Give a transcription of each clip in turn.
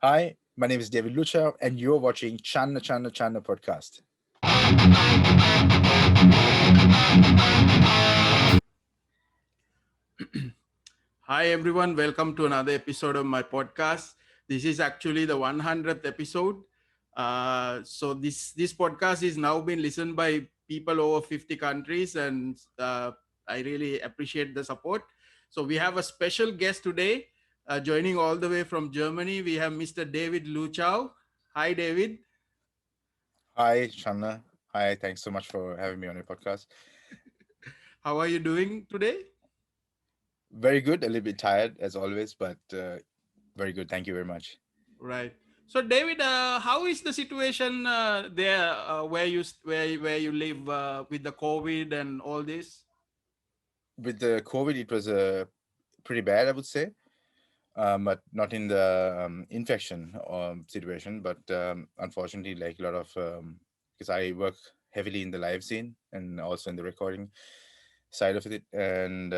Hi, my name is David Luchow, and you're watching Channa Channa Channa podcast. Hi everyone, welcome to another episode of my podcast. This is actually the 100th episode. So this podcast is now being listened by people over 50 countries, and I really appreciate the support. So we have a special guest today, joining all the way from Germany. We have Mr. David Luchow. Hi, David. Hi, Channa. Hi, thanks so much for having me on your podcast. How are you doing today? Very good, a little bit tired as always, but very good. Thank you very much. Right. So, David, how is the situation there where you live with the COVID and all this? With the COVID, it was pretty bad, I would say, but not in the infection situation. But unfortunately, like a lot of, because I work heavily in the live scene and also in the recording side of it, and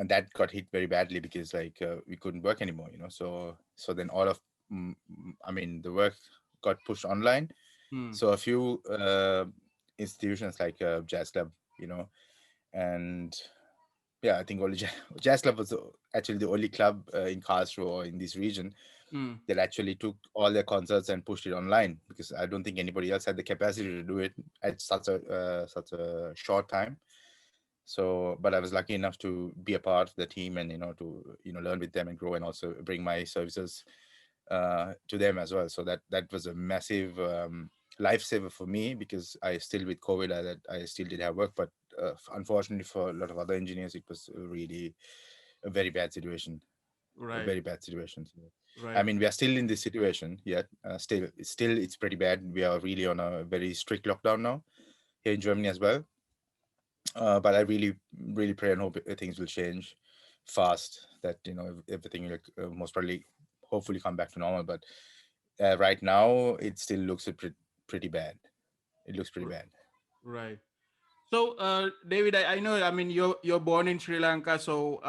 that got hit very badly because like we couldn't work anymore, so then all of I mean the work got pushed online. Hmm. So a few institutions like jazz club, you know and yeah, I think only jazz club was actually the only club in Karlsruhe or in this region Hmm. that actually took all their concerts and pushed it online, because I don't think anybody else had the capacity to do it at such a short time. So but I was lucky enough to be a part of the team, and to learn with them and grow, and also bring my services to them as well. So that was a massive lifesaver for me, because I still, with COVID, that I still did have work, but unfortunately for a lot of other engineers, it was really a very bad situation. A Right. very bad situation. So, I Right. mean, we are still in this situation yet. Still, it's pretty bad. We are really on a very strict lockdown now here in Germany as well. But I really, really pray and hope things will change fast. That everything will most probably, hopefully, come back to normal. But right now, it still looks pretty bad. It looks pretty r- bad. Right. So, David, I know. I mean, you're born in Sri Lanka. So,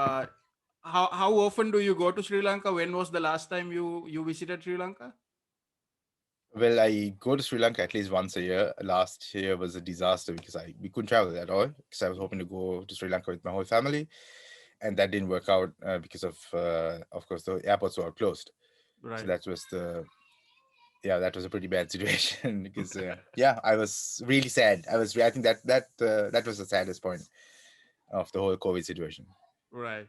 how often do you go to Sri Lanka? When was the last time you visited Sri Lanka? Well, I go to Sri Lanka at least once a year. Last year was a disaster because we couldn't travel at all, because I was hoping to go to Sri Lanka with my whole family, and that didn't work out because of course, the airports were closed. So Right. that was a pretty bad situation because yeah, I was really sad. I think that was the saddest point of the whole COVID situation. Right.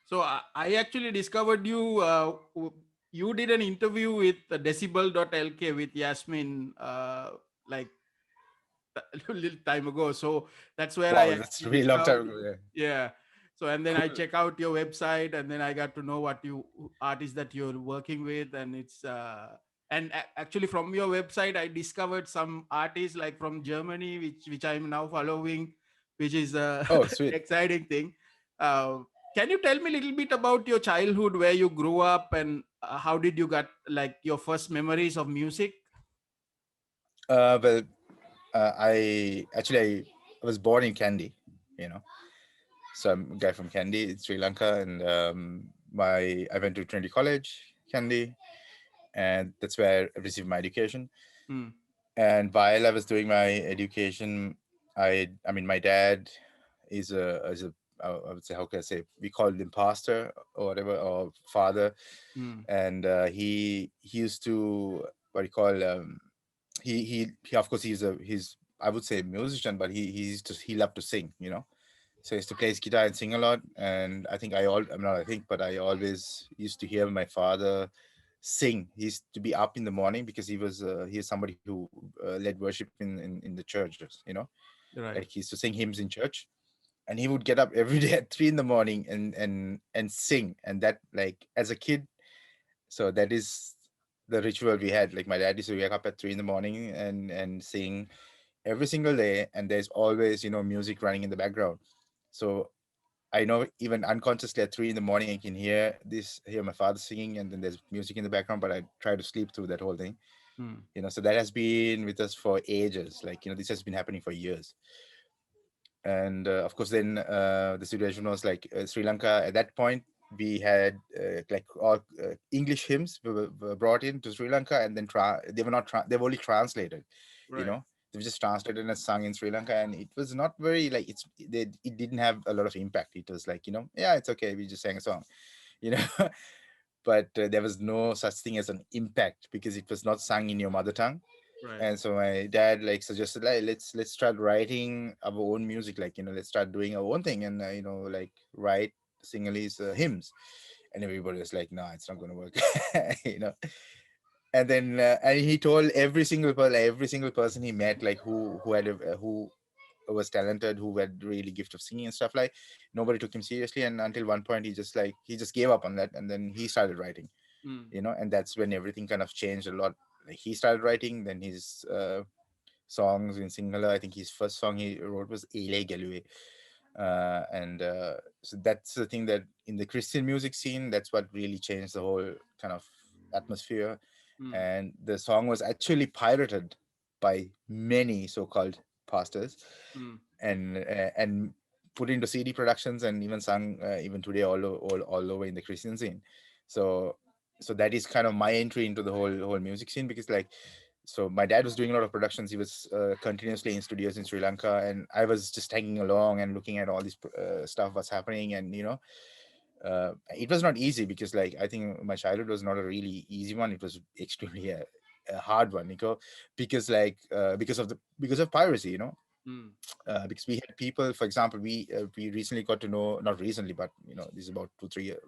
So I actually discovered you. You did an interview with Decibel.lk with Yasmin, like a little time ago. So that's where I Wow, that's a actually really long time discovered. ago. Yeah. Yeah. So and then I Cool. check out your website, and then I got to know what you artists that you're working with, and it's actually from your website I discovered some artists like from Germany, which I'm now following, which is a Oh, sweet. exciting thing. Uh, can you tell me a little bit about your childhood, where you grew up, and how did you got like your first memories of music? Well, I was born in Kandy, you know. So I'm a guy from Kandy, in Sri Lanka, and my I went to Trinity College, Kandy, and that's where I received my education. Hmm. And while I was doing my education, I mean, my dad is a I would say, how can I say, we call him pastor or whatever, or father, Hmm. and he used to, what do you call, he of course he's, I would say, a musician, but he loved to sing, so he used to play his guitar and sing a lot. And I think I'm not, I think, but I always used to hear my father sing. He used to be up in the morning because he is somebody who led worship in the churches, like Right. he used to sing hymns in church. And he would get up every day at 3 in the morning and sing. And that, like, as a kid, so that is the ritual we had. Like, my dad used to wake up at 3 in the morning and sing every single day, and there's always music running in the background. So I know, even unconsciously, at 3 in the morning, I can hear my father singing, and then there's music in the background, but I try to sleep through that whole thing. Hmm. So that has been with us for ages. Like, this has been happening for years. And of course, then the situation was like, Sri Lanka at that point. we had like all English hymns were brought in to Sri Lanka, and then they were not they were only translated, you Right. know. They were just translated and sung in Sri Lanka, and it was not very like it didn't have a lot of impact. It was like, yeah, it's okay, we just sang a song, you know. But there was no such thing as an impact because it was not sung in your mother tongue. Right. And so my dad like suggested, like, let's start writing our own music, like, let's start doing our own thing, and like write Sinhalese hymns. And everybody was like, no, it's not going to work. you know and then and he told every single person he met, like who was talented, who had really gift of singing and stuff, like nobody took him seriously. And until one point he just gave up on that, and then he started writing, Mm. and that's when everything kind of changed a lot. Like he started writing, then his songs in Sinhala. I think his first song he wrote was Ele Galue. And So that's the thing, that in the Christian music scene, that's what really changed the whole kind of atmosphere. Mm. And the song was actually pirated by many so-called pastors, Mm. and put into CD productions, and even sung even today all over in the Christian scene. So that is kind of my entry into the whole music scene, because like, so my dad was doing a lot of productions. He was continuously in studios in Sri Lanka, and I was just tagging along and looking at all this stuff what's happening. And it was not easy, because like, I think my childhood was not a really easy one. It was extremely a hard one, because like because of piracy, Mm. because we had people, for example, we recently got to know, not recently, but this is about 2 3 years,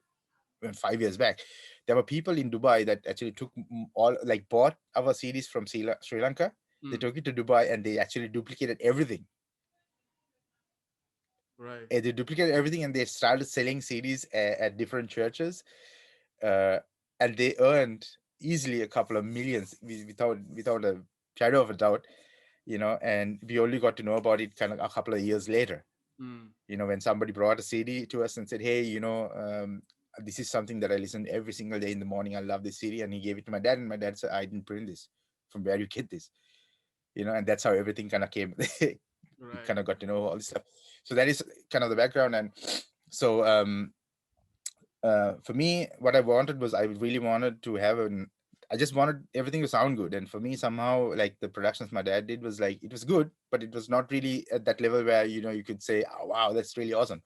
5 years back. There were people in Dubai that actually took all, like, bought our CDs from Sri Lanka. They Mm. took it to Dubai, and they actually duplicated everything. Right. They duplicated everything, and they started selling CDs at different churches, uh, and they earned easily a couple of millions without a shadow of a doubt. And we only got to know about it kind of a couple of years later. Mm. When somebody brought a CD to us and said, hey, this is something that I listen every single day in the morning, I love this CD. And he gave it to my dad, and my dad said, I didn't print this. From where you get this? And that's how everything kind of came. We Right. kind of got to know all this stuff. So that is kind of the background. And so for me, what I wanted was, I really wanted to have I just wanted everything to sound good. And for me, somehow, like, the productions my dad did was like, it was good, but it was not really at that level where, you could say, oh, wow, that's really awesome.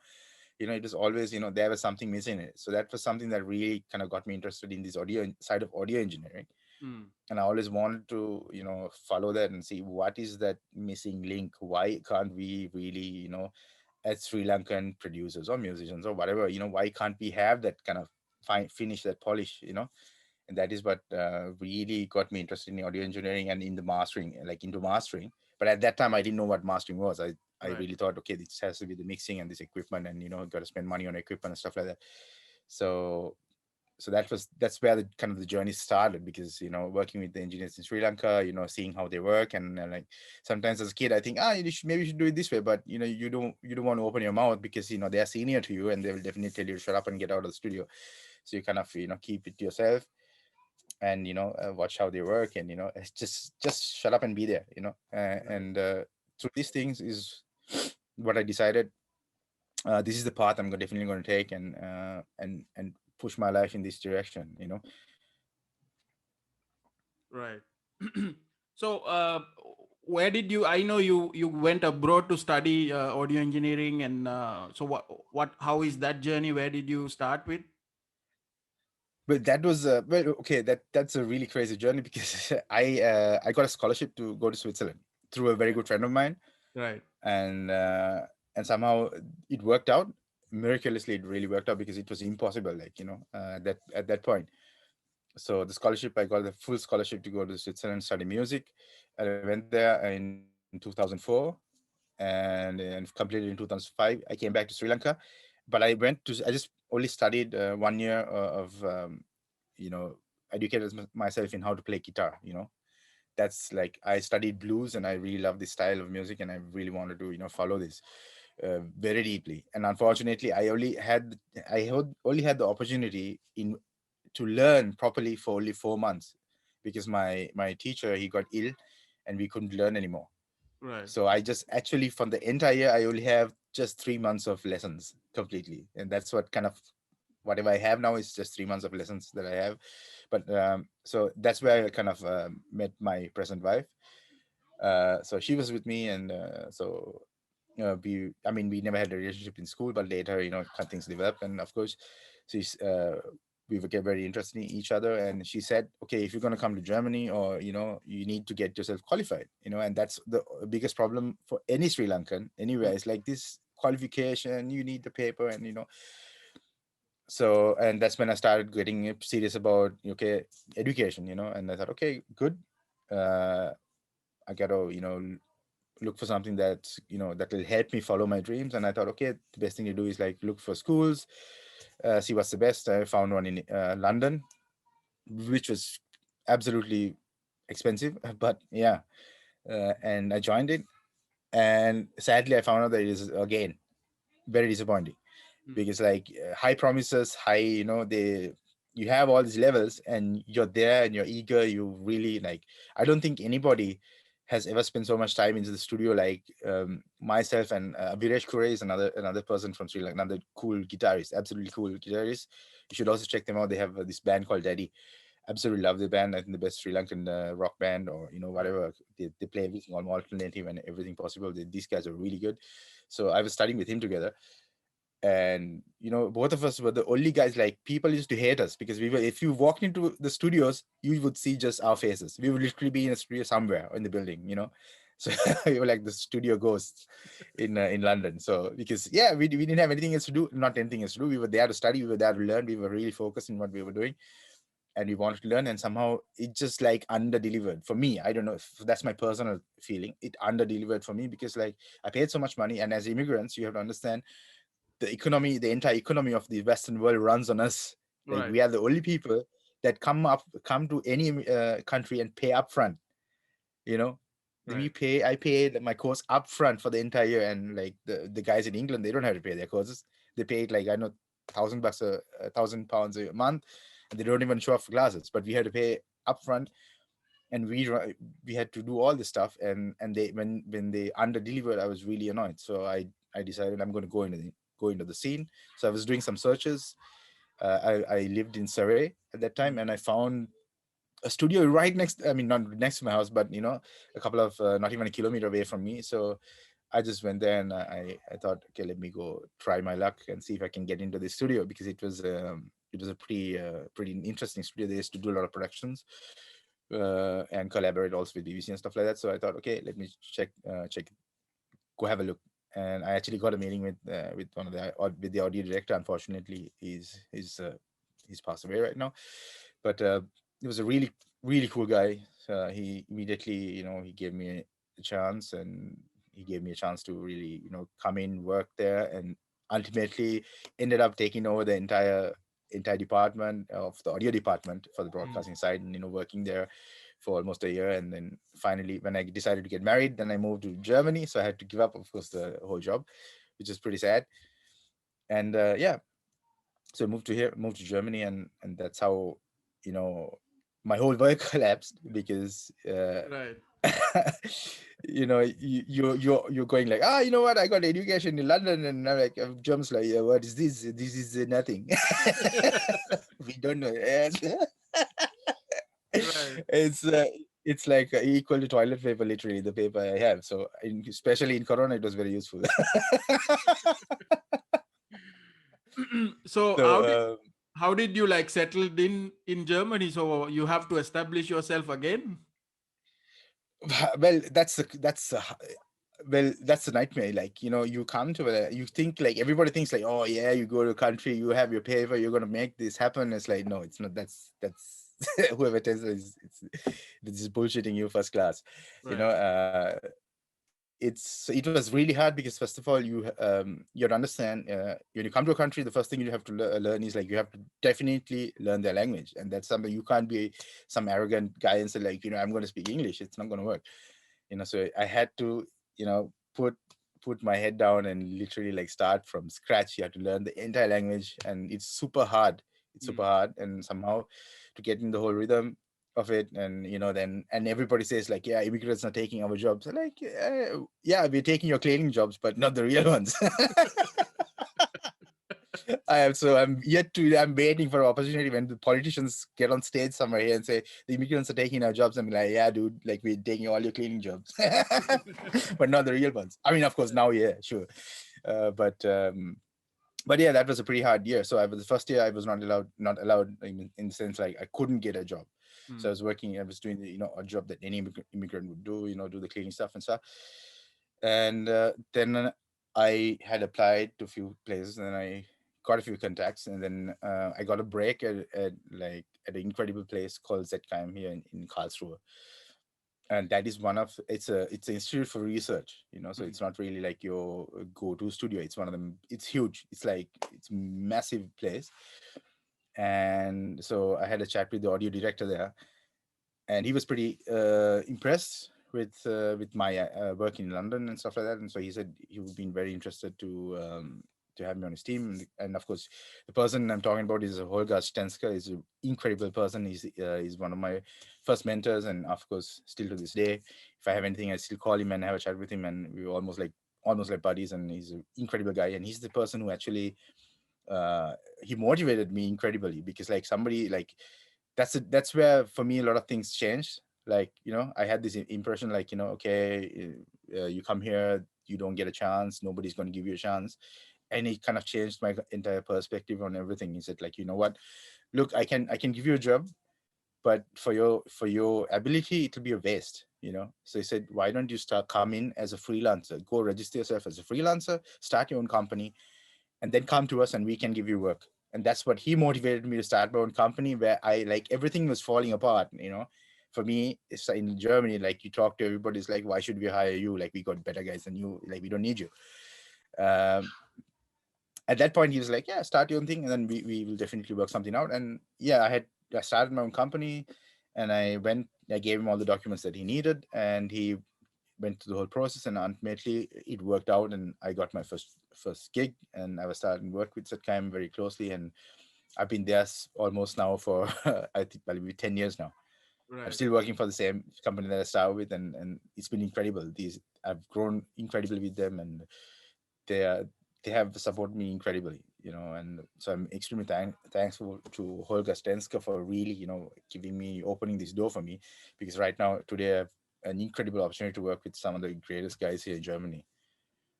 It was always, there was something missing in it. So that was something that really kind of got me interested in this audio side of audio engineering. Mm. And I always wanted to, follow that and see what is that missing link. Why can't we really, as Sri Lankan producers or musicians or whatever, why can't we have that kind of finish, that polish, and that is what really got me interested in audio engineering and in the mastering, like into mastering. But at that time, I didn't know what mastering was. I Right. really thought, okay, this has to be the mixing and this equipment, and got to spend money on equipment and stuff like that. So that's where the kind of the journey started, because working with the engineers in Sri Lanka, seeing how they work. And like, sometimes as a kid I think, maybe you should do it this way, but you don't want to open your mouth, because they're senior to you, and they will definitely tell you to shut up and get out of the studio. So you kind of keep it to yourself, and watch how they work, and it's just shut up and be there. Right. And through these things is what I decided, this is the path I'm definitely going to take, and push my life in this direction. Right. So, where did you? I know you went abroad to study audio engineering, and so how is that journey? Where did you start with? But that was well, okay. That's a really crazy journey, because I got a scholarship to go to Switzerland through a very Okay. good friend of mine, Right. and somehow it worked out miraculously. It really worked out, because it was impossible, like, that at that point. So the scholarship, I got the full scholarship to go to Switzerland, study music. And I went there in 2004, and completed in 2005. I came back to Sri Lanka, but I just only studied 1 year of educated myself in how to play guitar. That's like, I studied blues, and I really love this style of music, and I really wanted to follow this very deeply. And unfortunately, only had the opportunity in to learn properly for only 4 months, because my teacher, he got ill, and we couldn't learn anymore. Right. So I just actually, from the entire year, I only have just 3 months of lessons completely, and that's what kind of whatever I have now is just 3 months of lessons that I have. But so that's where I kind of met my present wife. So she was with me, and so we never had a relationship in school, but later, things developed, and of course, she's we became very interested in each other, and she said, okay, if you're going to come to Germany, or you need to get yourself qualified, and that's the biggest problem for any Sri Lankan anywhere. It's like this qualification, you need the paper, and so, and that's when I started getting serious about, okay, education, and I thought, okay, good, I gotta look for something that will help me follow my dreams. And I thought, okay, the best thing to do is like look for schools, see what's the best. I found one in London, which was absolutely expensive, but yeah, and I joined it, and sadly I found out that it is again very disappointing, because like high promises, high, you have all these levels, and you're there and you're eager, you really like, I don't think anybody has ever spent so much time into the studio like myself, and Viresh Kure is another person from Sri Lanka, another cool guitarist, absolutely cool guitarist. You should also check them out. They have this band called Daddy. Absolutely love the band. I think the best Sri Lankan rock band, or whatever. They play everything on alternative and everything possible. These guys are really good. So I was studying with him together, and both of us were the only guys, like people used to hate us because we were, if you walked into the studios, you would see just our faces. We would literally be in a studio somewhere in the building, so we were like the studio ghosts in London. So because we didn't have anything else to do, not anything else to do, we were there to study, we were there to learn, we were really focused in what we were doing, and we wanted to learn, and somehow it just like under delivered for me. I don't know if that's my personal feeling, it under delivered for me, because like I paid so much money, and as immigrants you have to understand the entire economy of the Western world runs on us. Like Right. we are the only people that come to any country and pay upfront. You know, Right. I paid my course upfront for the entire year, and like the guys in England, they don't have to pay their courses. They paid like, I know, £1,000 £1,000 a month, and they don't even show up for classes. But we had to pay upfront, and we had to do all this stuff, and they when they under delivered, I was really annoyed. So I decided I'm going to go into the scene. So I was doing some searches. I lived in Surrey at that time, and I found a studio right next, I mean, not next to my house, but a couple of not even a kilometer away from me. So I just went there, and I thought, okay, let me go try my luck and see if I can get into the studio, because it was a pretty interesting studio. They used to do a lot of productions, and collaborate also with BBC and stuff like that. So I thought, okay, let me check, go have a look. And I actually got a meeting with one of with the audio director. Unfortunately, he's passed away right now, but he was a really cool guy. He immediately, he gave me a chance, and he gave me a chance to really, come in, work there, and ultimately ended up taking over the entire department of the audio department for the broadcasting side, and working there for almost a year. And then finally, when I decided to get married, then I moved to Germany, so I had to give up, of course, the whole job, which is pretty sad. And so I moved to Germany, and that's how, you know my whole work collapsed, because Right. you're going like, what, I got education in London, and I'm like, Germans like, yeah, what is this? This is nothing. We don't know. Right. It's like equal to toilet paper, literally, the paper I have. So especially in Corona, it was very useful. So So how did you like settled in Germany? So you have to establish yourself again. well, that's the nightmare. Like, you come to you think, like, everybody thinks like, oh yeah, you go to a country, you have your paper, you're gonna make this happen. It's like, no, it's not. That's whoever tells us, this is bullshitting you first class. you Right. know uh it was really hard, because first of all, you have to understand, when you come to a country, the first thing you have to learn is, like, you have to definitely learn their language. And that's something, you can't be some arrogant guy and say, like, I'm going to speak English. It's not going to work. So I had to, put my head down and literally, like, start from scratch. You have to learn the entire language, and it's super hard. And somehow, to get in the whole rhythm of it. And then, and everybody says, like, yeah, immigrants are taking our jobs. Like, yeah, we're taking your cleaning jobs, but not the real ones. I'm waiting for an opportunity when the politicians get on stage somewhere here and say the immigrants are taking our jobs. I'm like, yeah, dude, like we're taking all your cleaning jobs, but not the real ones. I mean, of course, now, yeah, sure. But yeah, that was a pretty hard year. So I was the first year I was not allowed in the sense like I couldn't get a job. So I was doing a job that any immigrant would do, do the cleaning stuff and stuff. And then I had applied to a few places, and then I got a few contacts, and then I got a break at an incredible place called ZKM here in Karlsruhe. And that is it's an institute for research, so it's not really like your go-to studio. It's one of them. It's huge. It's a massive place. And so I had a chat with the audio director there, and he was pretty impressed with my work in London and stuff like that. And so he said he would be very interested to have me on his team. And of course, the person I'm talking about is Holger Stenska. He's an incredible person. He's one of my first mentors, and of course, still to this day, if I have anything, I still call him and have a chat with him, and we're almost like buddies. And he's an incredible guy, and he's the person who actually he motivated me incredibly, because like somebody like that's where for me a lot of things changed. Like, I had this impression like, okay, you come here, you don't get a chance, nobody's going to give you a chance. And it kind of changed my entire perspective on everything. He said like, you know what, look, I can give you a job, but for your ability, it'll be a waste. So he said, why don't you come in as a freelancer, go register yourself as a freelancer, start your own company, and then come to us and we can give you work. And that's what he motivated me to start my own company, where I like everything was falling apart. For me, it's in Germany, like you talk to everybody, it's like, why should we hire you? Like, we got better guys than you, like we don't need you. um, at that point he was like, yeah, start your own thing, and then we will definitely work something out. And yeah, I started my own company, and I gave him all the documents that he needed, and he went through the whole process, and ultimately it worked out, and I got my first gig, and I was starting to work with Satkaim very closely, and I've been there almost now for I think probably 10 years now. I'm Right. still working for the same company that I started with, and it's been incredible. I've grown incredibly with them, and they are they have supported me incredibly, and so I'm extremely thankful to Holger Stenska for really, opening this door for me, because right now today I have an incredible opportunity to work with some of the greatest guys here in Germany.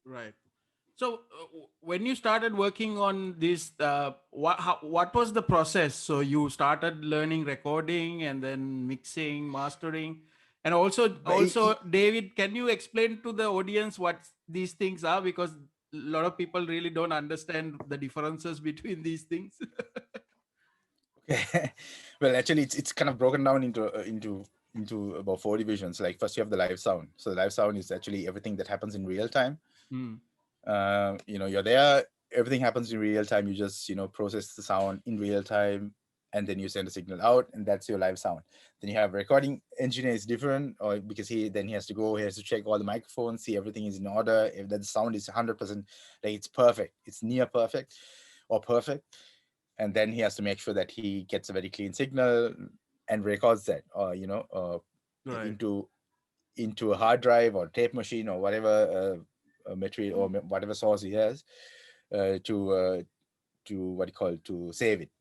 Right. So, when you started working on this, what was the process? So you started learning recording and then mixing, mastering, and also But David, can you explain to the audience what these things are? Because a lot of people really don't understand the differences between these things. okay. Well, actually, it's kind of broken down into about four divisions. Like, first you have the live sound. So the live sound is actually everything that happens in real time. Hmm. You're there, everything happens in real time. You just, process the sound in real time, and then you send a signal out, and that's your live sound. Then you have recording engineer is different, or because he has to check all the microphones, see everything is in order, if that sound is 100%, like it's perfect, it's near perfect or perfect. And then he has to make sure that he gets a very clean signal and records that, or Right. into a hard drive or tape machine or whatever material or whatever source he has, to what you call, to save it.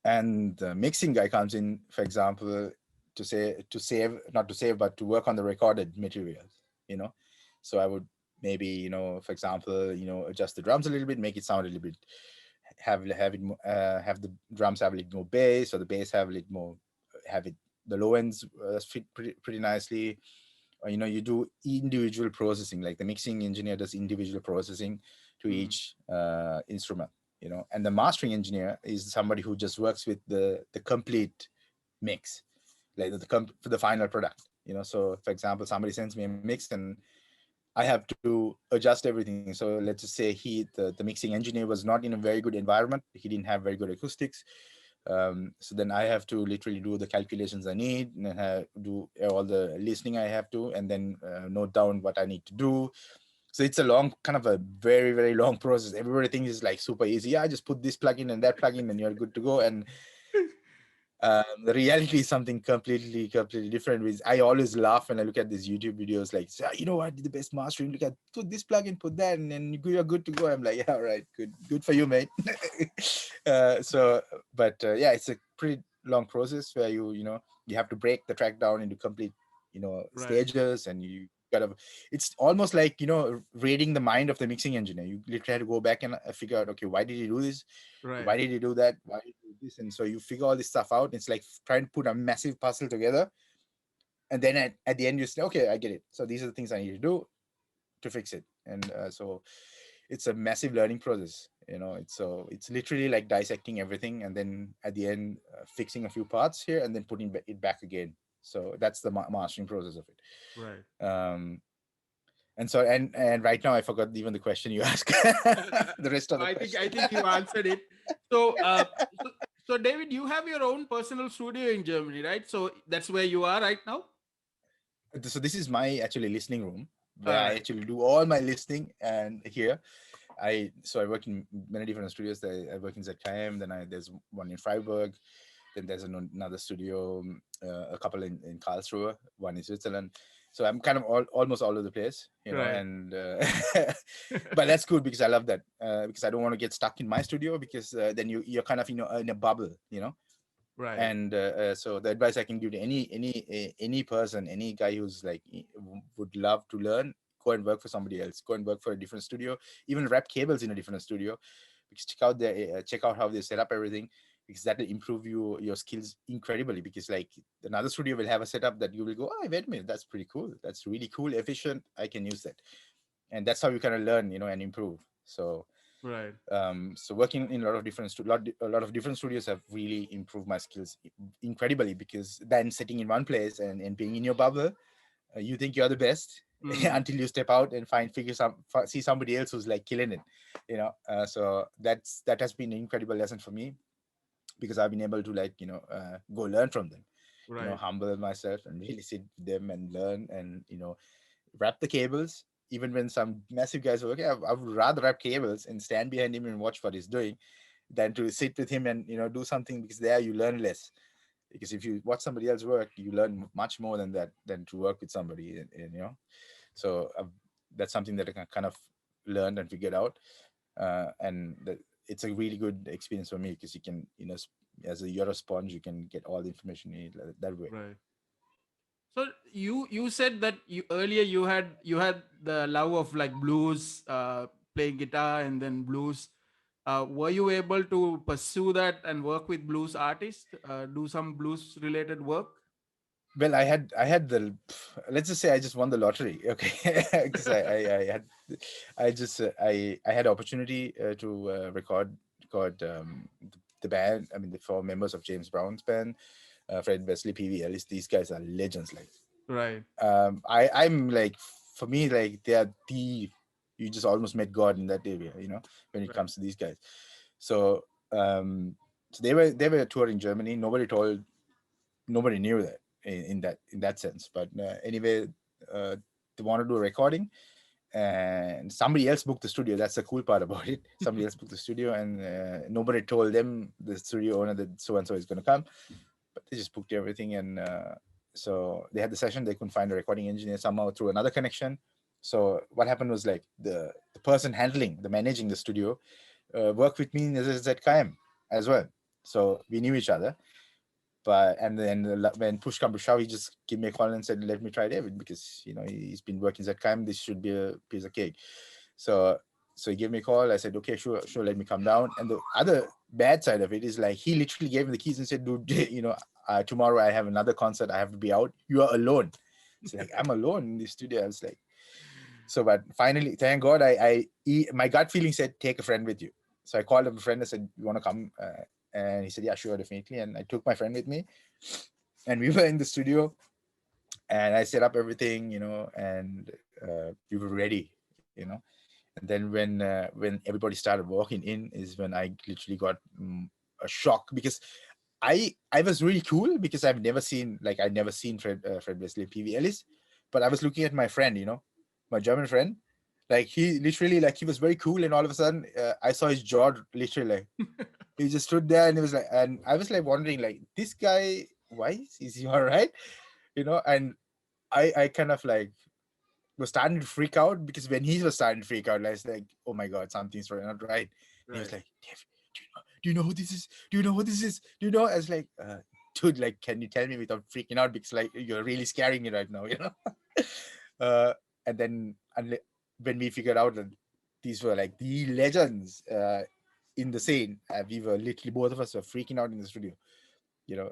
And the mixing guy comes in, for example, to save, not to save, but to work on the recorded materials. you know so I would maybe, for example, adjust the drums a little bit, make it sound a little bit, have the drums have a little more bass, or the bass have a little more, have it, the low ends fit pretty nicely. Or, you do individual processing, like the mixing engineer does individual processing to Hmm. each instrument. And the mastering engineer is somebody who just works with the complete mix, like for the final product. So for example, somebody sends me a mix, and I have to adjust everything. So let's just say the mixing engineer was not in a very good environment, he didn't have very good acoustics. So then I have to literally do the calculations I need, and do all the listening I have to, and then note down what I need to do. So it's a long, kind of a very, very long process. Everybody thinks it's like super easy. Yeah, I just put this plugin and that plugin, and you're good to go. And The reality is something completely different. Which I always laugh when I look at these YouTube videos. Like, "So, you know what? The best mastering. Look at put this plugin, put that, and then you're good to go." I'm like, "Yeah, all right, good for you, mate." Yeah, it's a pretty long process where you have to break the track down into complete Right. stages, and you gotta. It's almost like reading the mind of the mixing engineer. You literally have to go back and figure out, okay, why did he do this? Right. Why did he do that? Why did he do this? And so you figure all this stuff out. It's like trying to put a massive puzzle together, and then at the end you say, okay, I get it. So these are the things I need to do to fix it. And so it's a massive learning process. It's literally like dissecting everything, and then at the end fixing a few parts here, and then putting it back again. So that's the mastering process of Right. it. And right now I forgot even the question you asked. The rest of So the I question. think you answered it. So, so David, you have your own personal studio in Germany, right? So that's where you are right now. So this is my actually listening room where All I right. actually do all my listening. And here I work in many different studios. I work in ZKM, then there's one in Freiburg, then there's another studio, a couple in Karlsruhe, one in Switzerland. So I'm kind of almost all over the place, Right. and but that's good because I love that, because I don't want to get stuck in my studio, because then you're kind of in a bubble, Right. and so the advice I can give to any person, any guy who's like would love to learn, go and work for somebody else, go and work for a different studio, even wrap cables in a different studio, because check out how they set up everything, because that will improve your skills incredibly, because like another studio will have a setup that you will go, oh, wait a minute, that's pretty cool, that's really cool, efficient, I can use that. And that's how you kind of learn, and improve. Right. So working in a lot of a lot of different studios have really improved my skills incredibly, because then sitting in one place and being in your bubble, you think you're the best Mm. until you step out and see somebody else who's like killing it, so that has been an incredible lesson for me, because I've been able to like go learn from them, Right. humble myself and really sit with them and learn, and wrap the cables. Even when some massive guys are working, I would rather wrap cables and stand behind him and watch what he's doing than to sit with him and do something, because there you learn less. Because if you watch somebody else work, you learn much more than that, than to work with somebody, so that's something that I kind of learned and figured out, and it's a really good experience for me, because you can as you're a sponge, you can get all the information you need that way. Right. So you said that earlier you had the love of like blues, playing guitar and then blues. Were you able to pursue that and work with blues artists, do some blues related work? Well, I had let's just say I just won the lottery, okay, because I had opportunity to record the band. I mean, the four members of James Brown's band, Fred Wesley, PV Ellis. These guys are legends. Like, Right. I'm like, for me, like, they are you just almost met God in that area, when it Right. comes to these guys. So so they were touring Germany. Nobody knew that in that sense. But anyway, uh, they want to do a recording, and somebody else booked the studio. That's the cool part about it. Somebody else booked the studio, and nobody told them, the studio owner, that so and so is going to come. But they just booked everything, and so they had the session. They couldn't find a recording engineer somehow through another connection. So what happened was, like, the person managing the studio worked with me in ZKM as well. So we knew each other. But and then when push come to shove, he just gave me a call and said, "Let me try David, because he's been working at time. This should be a piece of cake." So he gave me a call. I said, "Okay, sure, let me come down." And the other bad side of it is, like, he literally gave me the keys and said, "Dude, tomorrow I have another concert. I have to be out. You are alone." It's like, I'm alone in the studio. I was like, so, but finally, thank God, my gut feeling said, take a friend with you. So I called up a friend and said, "You want to come?" And he said, "Yeah, sure, definitely." And I took my friend with me, and we were in the studio, and I set up everything, and we were ready, And then when everybody started walking in, is when I literally got a shock, because I was really cool, because I'd never seen Fred Wesley, PV Ellis, but I was looking at my friend, my German friend, like, he literally, like, he was very cool, and all of a sudden I saw his jaw literally like he just stood there and he was like, and I was like wondering, like, this guy, why is he all right? And I kind of like was starting to freak out because when he was starting to freak out, I was like, oh my god, something's not right. And he was Right. like, Dave, do you know who this is? Do you know who this is? Do you know? I was like, dude, like, can you tell me without freaking out? Because like you're really scaring me right now. uh, and then when we figured out that these were like the legends in the scene, we were literally both of us were freaking out in the studio.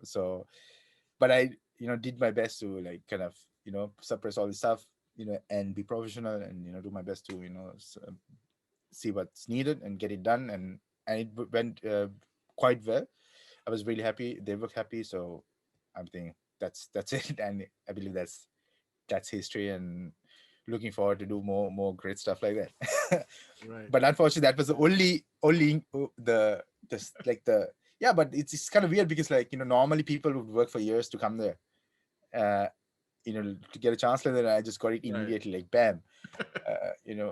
So, but I, did my best to like kind of, suppress all this stuff, and be professional and, do my best to, see what's needed and get it done. And it went quite well. I was really happy. They were happy. So I'm thinking that's it. And I believe that's history, and looking forward to do more great stuff like that. Right. But unfortunately, that was the only the yeah. But it's kind of weird because like normally people would work for years to come there, uh, to get a chance like that. I just got it Right. immediately, like bam,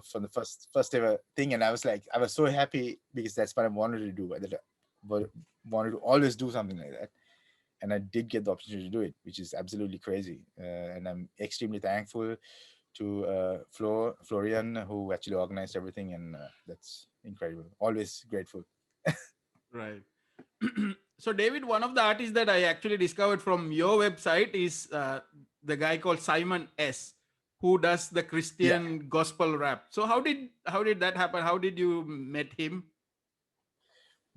from the first ever thing, and I was so happy because that's what I wanted to do. But wanted to always do something like that, and I did get the opportunity to do it, which is absolutely crazy. And I'm extremely thankful to Florian, who actually organized everything, and that's incredible. Always grateful. Right. So, David, one of the artists that I actually discovered from your website is the guy called Simon S, who does the Yeah. Christian gospel rap. So, how did that happen? How did you met him?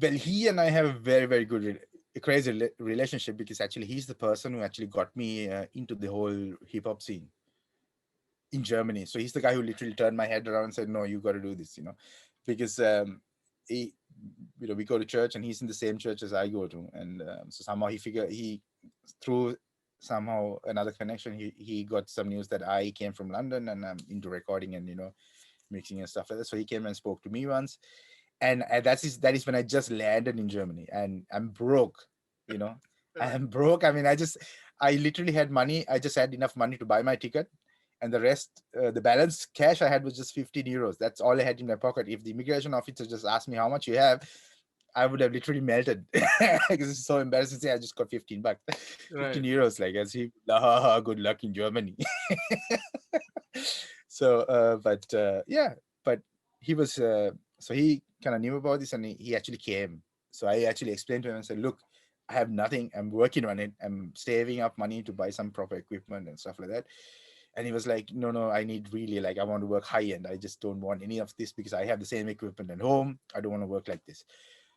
Well, he and I have a very, very good, a crazy relationship because actually he's the person who actually got me into the whole hip hop scene in Germany. So he's the guy who literally turned my head around and said, "No, you got to do this," because he, we go to church and he's in the same church as I go to, and so somehow he through somehow another connection he got some news that I came from London and I'm into recording and mixing and stuff like that. So he came and spoke to me once, and that is when I just landed in Germany, and I'm broke, you know. Right. I'm broke. I mean, I literally had money. I just had enough money to buy my ticket, and the rest, the balance cash I had was just 15 euros. That's all I had in my pocket. If the immigration officer just asked me how much you have, I would have literally melted because it's so embarrassing to say I just got 15 bucks, 15 Right. euros. Like, as he, good luck in Germany. So, yeah, but he was, so he kind of knew about this, and he actually came. So I actually explained to him and said, look, I have nothing. I'm working on it. I'm saving up money to buy some proper equipment and stuff like that. And he was like, no, I need really, like, I want to work high end. I just don't want any of this because I have the same equipment at home. I don't want to work like this.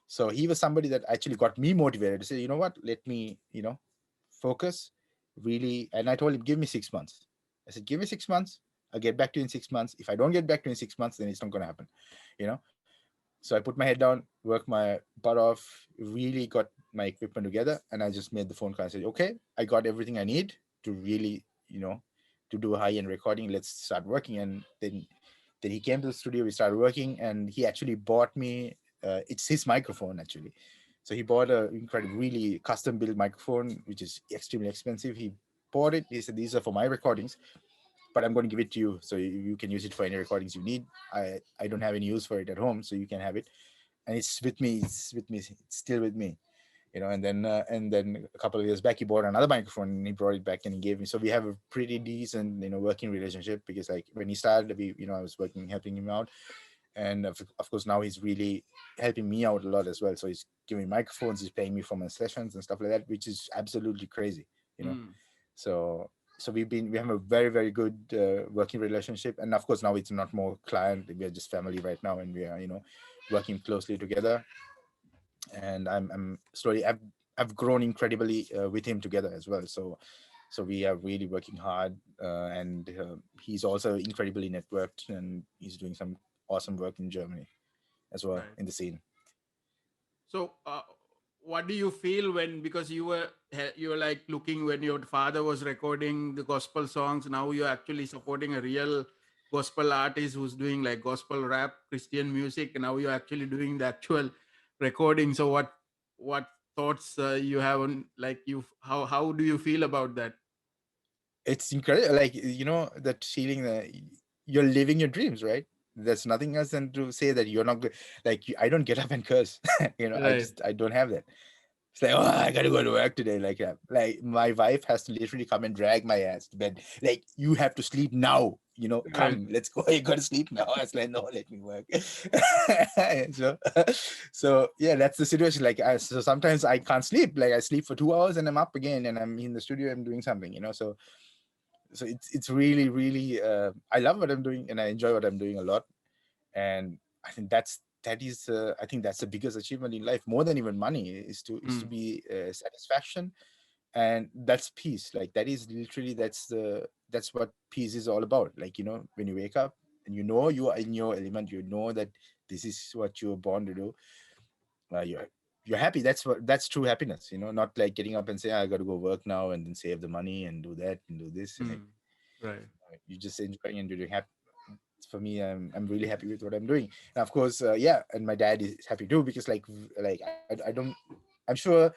So he was somebody that actually got me motivated to say, you know what, let me, focus really. And I told him, give me 6 months. I said, give me 6 months. I'll get back to you in 6 months. If I don't get back to you in 6 months, then it's not going to happen, you know? So I put my head down, worked my butt off, really got my equipment together. And I just made the phone call and said, okay, I got everything I need to really, to do a high-end recording. Let's start working. And then he came to the studio, we started working, and he actually bought me, it's his microphone actually. So he bought a incredible, really custom built microphone, which is extremely expensive. He bought it. He said, these are for my recordings, but I'm going to give it to you so you can use it for any recordings you need. I don't have any use for it at home, so you can have it. And it's with me. It's with me. It's still with me. And then a couple of years back, he bought another microphone and he brought it back and he gave me. So we have a pretty decent, working relationship, because like when he started, I was working, helping him out. And of course now he's really helping me out a lot as well. So he's giving me microphones, he's paying me for my sessions and stuff like that, which is absolutely crazy, you know. Mm. So we have a very, very good working relationship. And of course now it's not more client, we are just family right now, and we are, working closely together. And I'm slowly, I've grown incredibly with him together as well. So we are really working hard, and he's also incredibly networked, and he's doing some awesome work in Germany as well Right. in the scene. So, what do you feel when, because you were like looking when your father was recording the gospel songs, now you're actually supporting a real gospel artist who's doing like gospel rap, Christian music, and now you're actually doing the actual recording. So, what thoughts you have on, like, how do you feel about that? It's incredible, like, that feeling that you're living your dreams, right? there's nothing else than to say that you're not good. Like I don't get up and curse. Right. I don't have that. It's like, oh, I gotta go to work today. Like my wife has to literally come and drag my ass to bed. Like, you have to sleep now. Right. Come, let's go. You gotta sleep now. I was like, no, let me work. so, so yeah, that's the situation. So sometimes I can't sleep. Like I sleep for 2 hours and I'm up again and I'm in the studio. I'm doing something. So it's really really. I love what I'm doing and I enjoy what I'm doing a lot. And I think that is I think that's the biggest achievement in life, more than even money, is to Mm. be satisfaction. And that's peace. Like that is literally, that's what peace is all about. Like, when you wake up and you are in your element, that this is what you're born to do. You're happy. That's true happiness. Not like getting up and say, I got to go work now and then save the money and do that and do this. And like, Mm. Right. you just enjoying and doing happy. For me, I'm really happy with what I'm doing. And of course, yeah, and my dad is happy too, because I don't, I'm sure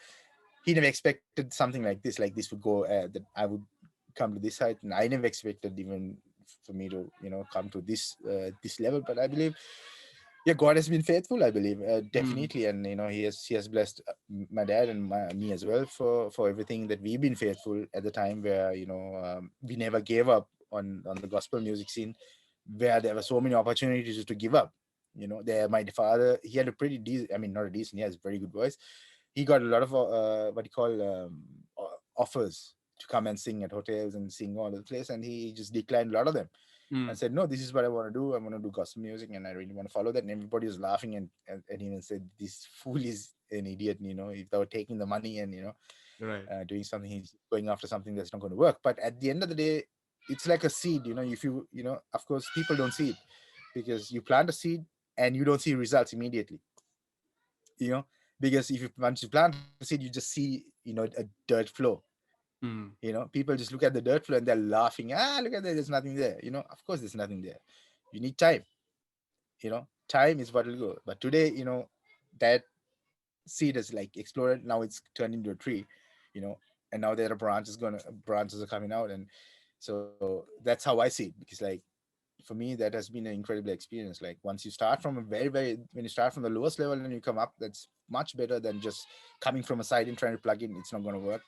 he never expected something like this would go, that I would come to this height. And I never expected even for me to come to this level. But I believe, yeah, God has been faithful, I believe, Mm. definitely. And he has blessed my dad and me as well, for everything that we've been faithful at the time, where we never gave up on the gospel music scene, where there were so many opportunities to give up. There, my father, he had a pretty decent, I mean, not a decent, he has a very good voice. He got a lot of what you call offers to come and sing at hotels and sing all over the place, and he just declined a lot of them and Mm. said, no, this is what I want to do. I want to do gospel music and I really want to follow that. And everybody was laughing, and even said, this fool is an idiot, without taking the money and Right. doing something, he's going after something that's not going to work. But at the end of the day, it's like a seed. If of course people don't see it, because you plant a seed and you don't see results immediately. you know because if you once you plant a seed, you just see a dirt flow. Mm. People just look at the dirt flow and they're laughing. Look at that, there's nothing there. Of course there's nothing there. You need time. Time is what will go. But today, that seed is like exploded. Now it's turned into a tree. you know and now there are branches are coming out. And so that's how I see it. Because, like, for me, that has been an incredible experience. Like, once you start from a very very when you start from the lowest level and you come up, that's much better than just coming from a side and trying to plug in. It's not going to work.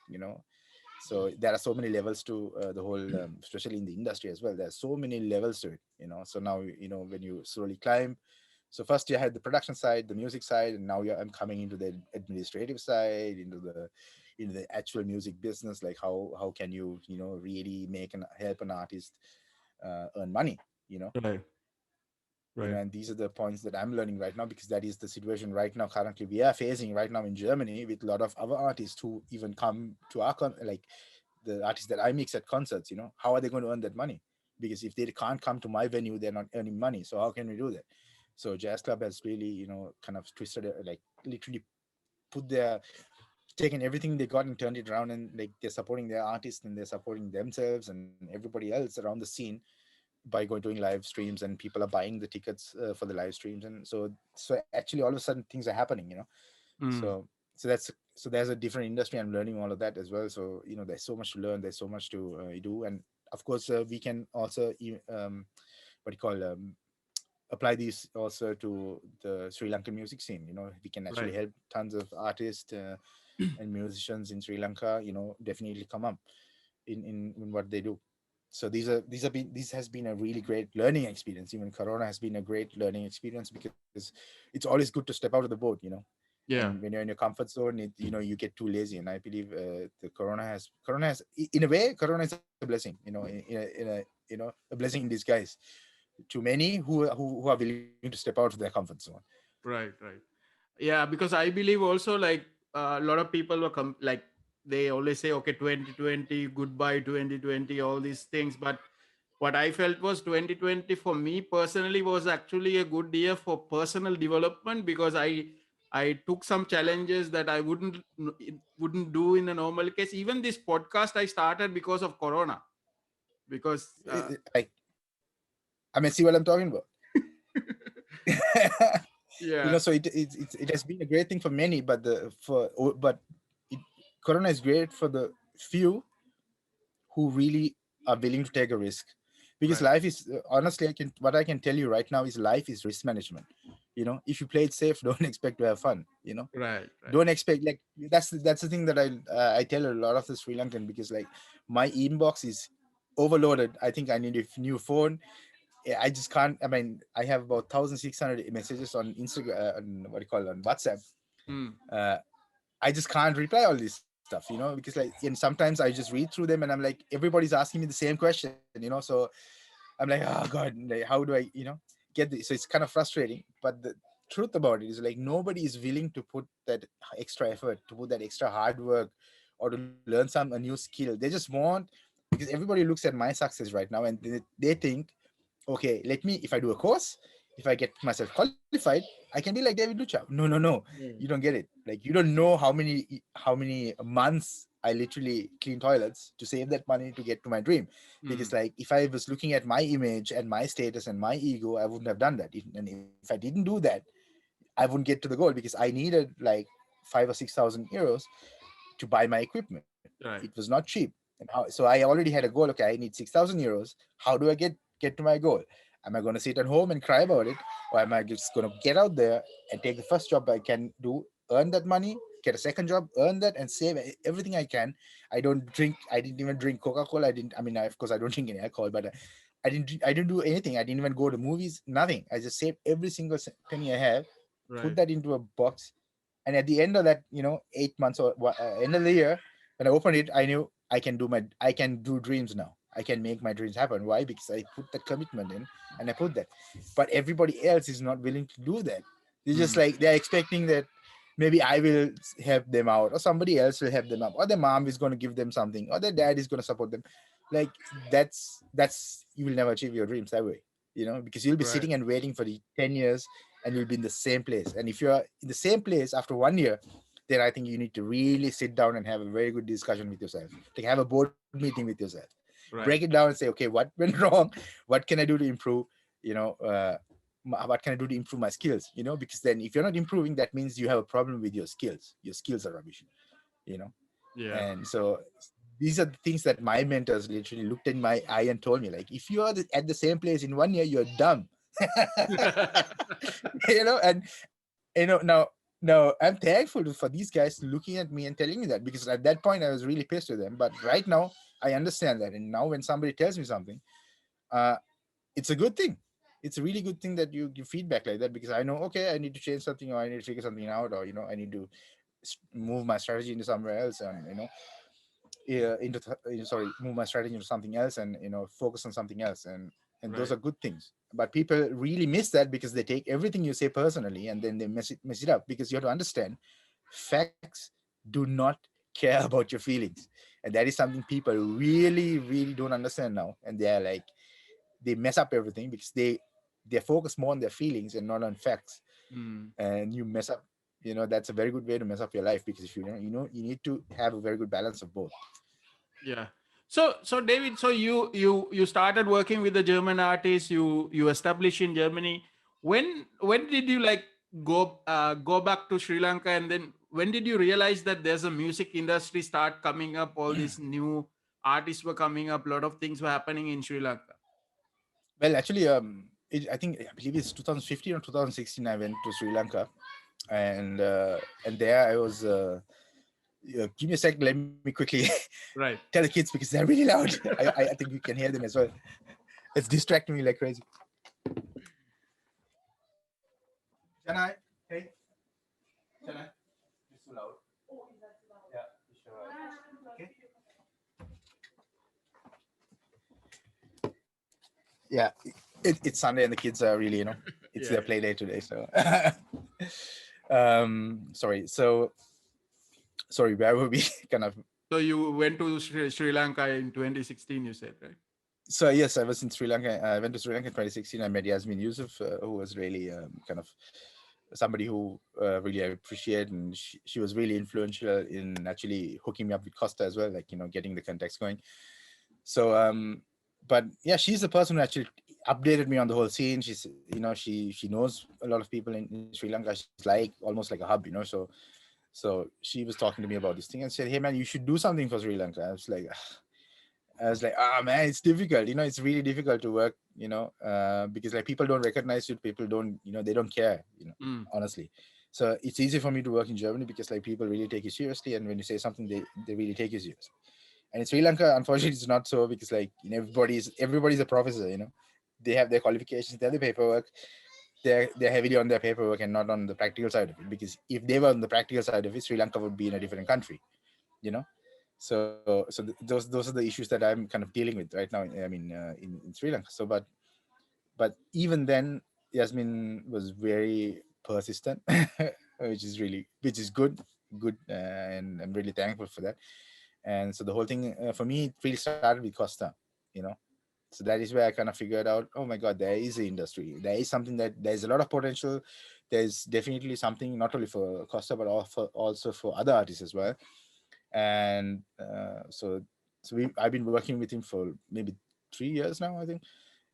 So there are so many levels to the whole, especially in the industry as well. There's so many levels to it. So now, when you slowly climb. So first you had the production side, the music side, and now I'm coming into the administrative side, into the actual music business. Like, how can you really help an artist earn money. you know Right. Right. and these are the points that I'm learning right now, because that is the situation right now, currently we are facing right now in Germany, with a lot of other artists who even come to like the artists that I mix at concerts. How are they going to earn that money? Because if they can't come to my venue, they're not earning money. So how can we do that? So Jazz Club has really, kind of twisted it, like literally put their taken everything they got and turned it around, and like they're supporting their artists and they're supporting themselves and everybody else around the scene by going doing live streams, and people are buying the tickets for the live streams. And so actually all of a sudden things are happening. Mm. So there's a different industry. I'm learning all of that as well. So there's so much to learn, there's so much to do. And of course we can also what do you call apply these also to the Sri Lankan music scene. We can actually Right. help tons of artists and musicians in Sri Lanka, definitely come up in what they do. So this has been a really great learning experience. Even Corona has been a great learning experience, because it's always good to step out of the boat. And Yeah. when you're in your comfort zone, you get too lazy. And I believe the Corona has in a way, Corona is a blessing. In a blessing in disguise to many who are willing to step out of their comfort zone. Right. Right. Yeah, because I believe also, like, a lot of people were like, they always say, okay, 2020, goodbye 2020, all these things. But what I felt was 2020 for me personally was actually a good year for personal development, because I took some challenges that I wouldn't do in a normal case. Even this podcast I started because of Corona, because Like, I mean, see what I'm talking about. yeah. So it has been a great thing for many, but it, Corona is great for the few who really are willing to take a risk. because Right. life is honestly, what I can tell you right now is life is risk management. If you play it safe, don't expect to have fun. Right. Right. Don't expect, like, that's the thing that I tell a lot of the Sri Lankan, because like my inbox is overloaded. I think I need a new phone. I just can't. I mean, I have about 1,600 messages on Instagram, on what do you call it, on WhatsApp. Mm. uh, I just can't reply all this stuff, because like, and sometimes I just read through them and I'm like, everybody's asking me the same question, so I'm like, oh God, like, how do I, get this? So it's kind of frustrating. But the truth about it is, like, nobody is willing to put that extra effort, to put that extra hard work, or to learn a new skill. They just want, because everybody looks at my success right now and they think, okay, let me, if I do a course, if I get myself qualified, I can be like David Luchow. No, no, no, you Mm. don't get it. Like, you don't know how many months I literally clean toilets to save that money to get to my dream. Because Mm. like, if I was looking at my image and my status and my ego, I wouldn't have done that. And if I didn't do that, I wouldn't get to the goal, because I needed like 5 or 6 thousand euros to buy my equipment. It Right. was not cheap. So I already had a goal. Okay, I need 6,000 euros. How do I get to my goal? Am I going to sit at home and cry about it, or am I just going to get out there and take the first job I can do, earn that money, get a second job, earn that, and save everything I can? I don't drink. I didn't even drink Coca-Cola. I didn't. I mean, of course, I don't drink any alcohol, but I didn't do anything. I didn't even go to movies. Nothing. I just saved every single penny I have, put Right. that into a box, and at the end of that, 8 months, or end of the year, when I opened it, I knew I can do dreams now. I can make my dreams happen. Why? Because I put that commitment in, and I put that. But everybody else is not willing to do that. They're just Mm. like, they're expecting that maybe I will help them out, or somebody else will help them out, or their mom is going to give them something, or their dad is going to support them. Like, that's you will never achieve your dreams that way. Because you'll be Right. sitting and waiting for the 10 years, and you'll be in the same place. And if you're in the same place after 1 year, then I think you need to really sit down and have a very good discussion with yourself. Like, have a board meeting with yourself, break it Right. down and say, okay, what went wrong? What can I do to improve? You know, uh, what can I do to improve my skills? Because then if you're not improving, that means you have a problem with your skills. Your skills are rubbish. You know, Yeah. and so these are the things that my mentors literally looked in my eye and told me, like, if you are at the same place in 1 year, you're dumb. And now I'm thankful for these guys looking at me and telling me that, because at that point I was really pissed with them. But right now I understand that, and now when somebody tells me something, uh, it's a good thing. It's a really good thing that you give feedback like that, because I know, okay, I need to change something, or I need to figure something out, or I need to move my strategy into somewhere else, and sorry, move my strategy into something else, and focus on something else, and those Right. are good things. But people really miss that, because they take everything you say personally, and then they mess it up. Because you have to understand, facts do not care about your feelings, and that is something people really really don't understand now. And they are like, they mess up everything, because they focus more on their feelings and not on facts. Mm. And you mess up. That's a very good way to mess up your life, because if you need to have a very good balance of both. Yeah. So David, so you started working with the German artists. You established in Germany. When did you like go back to Sri Lanka, and then when did you realize that there's a music industry start coming up? All these new artists were coming up. A lot of things were happening in Sri Lanka. Well, actually, I believe it's 2015 or 2016. I went to Sri Lanka, and there I was. Give me a second. Let me quickly tell the Right. kids, because they're really loud. I think you can hear them as well. It's distracting me like crazy. Chennai, hey, Chennai, it's too loud. Yeah, sure. Okay. Yeah, it's Sunday and the kids are really, it's their Yeah. play day today. So, sorry. Sorry, where were we? kind of. So you went to Sri Lanka in 2016. You said, right? So yes, I was in Sri Lanka. I went to Sri Lanka in 2016. I met Yasmin Yusuf, who was really kind of somebody who really I appreciate, and she was really influential in actually hooking me up with Costa as well, like getting the context going. So, but yeah, she's the person who actually updated me on the whole scene. She knows a lot of people in Sri Lanka. She's like almost like a hub, so she was talking to me about this thing and said, "Hey man, you should do something for Sri Lanka." I was like, I was like, ah, man, it's difficult. It's really difficult to work. Because like people don't recognize you. People don't. They don't care. Mm. Honestly. So it's easy for me to work in Germany because like people really take you seriously, and when you say something, they really take you seriously. And in Sri Lanka, unfortunately, it's not so because like everybody's a professor. They have their qualifications, they have their paperwork. They're heavily on their paperwork and not on the practical side of it. Because if they were on the practical side of it, Sri Lanka would be in a different country. You know so those are the issues that I'm kind of dealing with right now. I mean, in Sri Lanka. But even then, Yasmin was very persistent, which is good, and I'm really thankful for that. And so the whole thing, for me, it really started with Costa. You know, so that is where I kind of figured out, oh my God, there is an industry. There is something that there's a lot of potential. There's definitely something not only for Costa but also for other artists as well. And I've been working with him for maybe 3 years now, I think,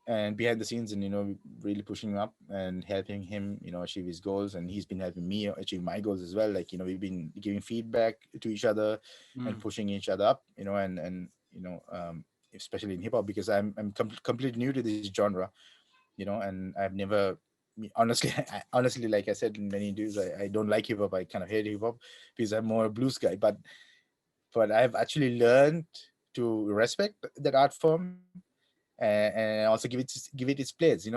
and behind the scenes, and really pushing him up and helping him achieve his goals, and he's been helping me achieve my goals as well. Like, we've been giving feedback to each other and Mm. pushing each other up, and especially in hip hop, because I'm completely new to this genre, and I've never honestly honestly, like I said in many interviews, I don't like hip hop. I kind of hate hip hop because I'm more a blues guy, but I've actually learned to respect that art form, and also give it its place,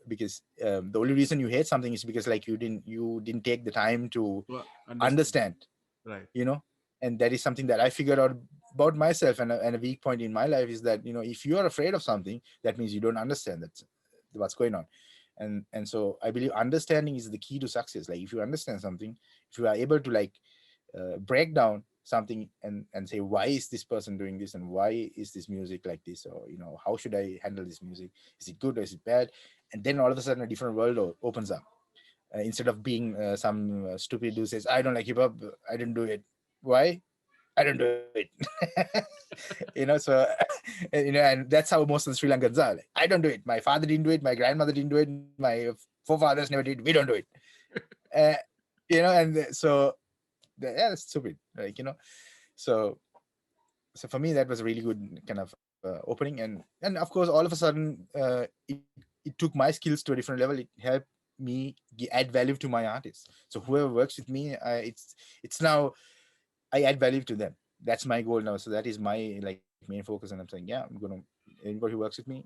because the only reason you hate something is because like you didn't take the time to Well, understand. understand, Right. you know and that is something that I figured out about myself. And a weak point in my life is that, if you are afraid of something, that means you don't understand that what's going on. And so I believe understanding is the key to success. Like, if you understand something, if you are able to like break down something and say, why is this person doing this, and why is this music like this, or how should I handle this music, is it good or is it bad, and then all of a sudden a different world opens up, instead of being some stupid who says, I don't like hip hop, I didn't do it. Why? I don't do it. So and that's how most of the Sri Lankans are. Like, I don't do it. My father didn't do it. My grandmother didn't do it. My forefathers never did. We don't do it. uh, and yeah, that's stupid. Like, so so for me, that was a really good kind of opening. And of course, all of a sudden, it took my skills to a different level. It helped me add value to my artists. So whoever works with me, it's now I add value to them. That's my goal now. So that is my like main focus. And I'm saying, yeah, I'm gonna anybody who works with me,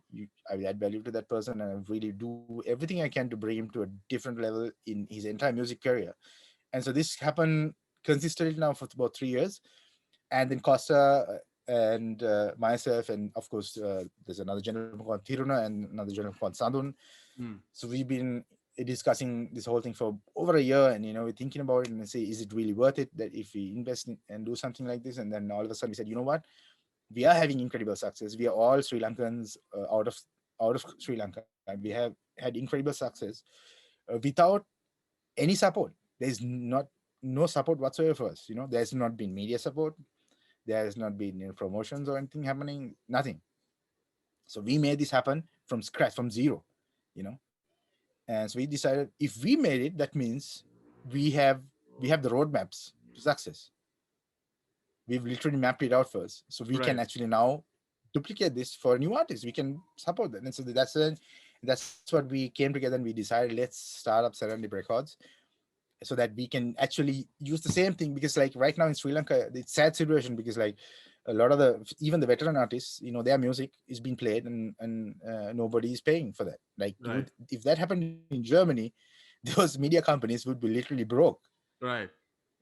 I will add value to that person, and I really do everything I can to bring him to a different level in his entire music career. And so this happened consistently now for about 3 years. And then Costa, and myself, and of course there's another gentleman called Tiruna and another gentleman called Sandun. Mm. So we've been discussing this whole thing for over a year, and we're thinking about it and say, is it really worth it that if we invest in and do something like this? And then all of a sudden we said, you know what, we are having incredible success. We are all Sri Lankans, out of Sri Lanka. We have had incredible success without any support. There's not no support whatsoever for us. There's not been media support. There has not been promotions or anything happening. Nothing. So we made this happen from scratch, from zero. You know, and so we decided, if we made it, that means we have we have the roadmaps to success. We've literally mapped it out first, so we can Right. actually now duplicate this for new artists. We can support that. And so that's what we came together, and we decided, let's start up Serandip Records, so that we can actually use the same thing. Because like right now in Sri Lanka, it's sad situation, because like a lot of the even the veteran artists, their music is being played, and nobody is paying for that. Like, Right. if that happened in Germany, those media companies would be literally broke. Right.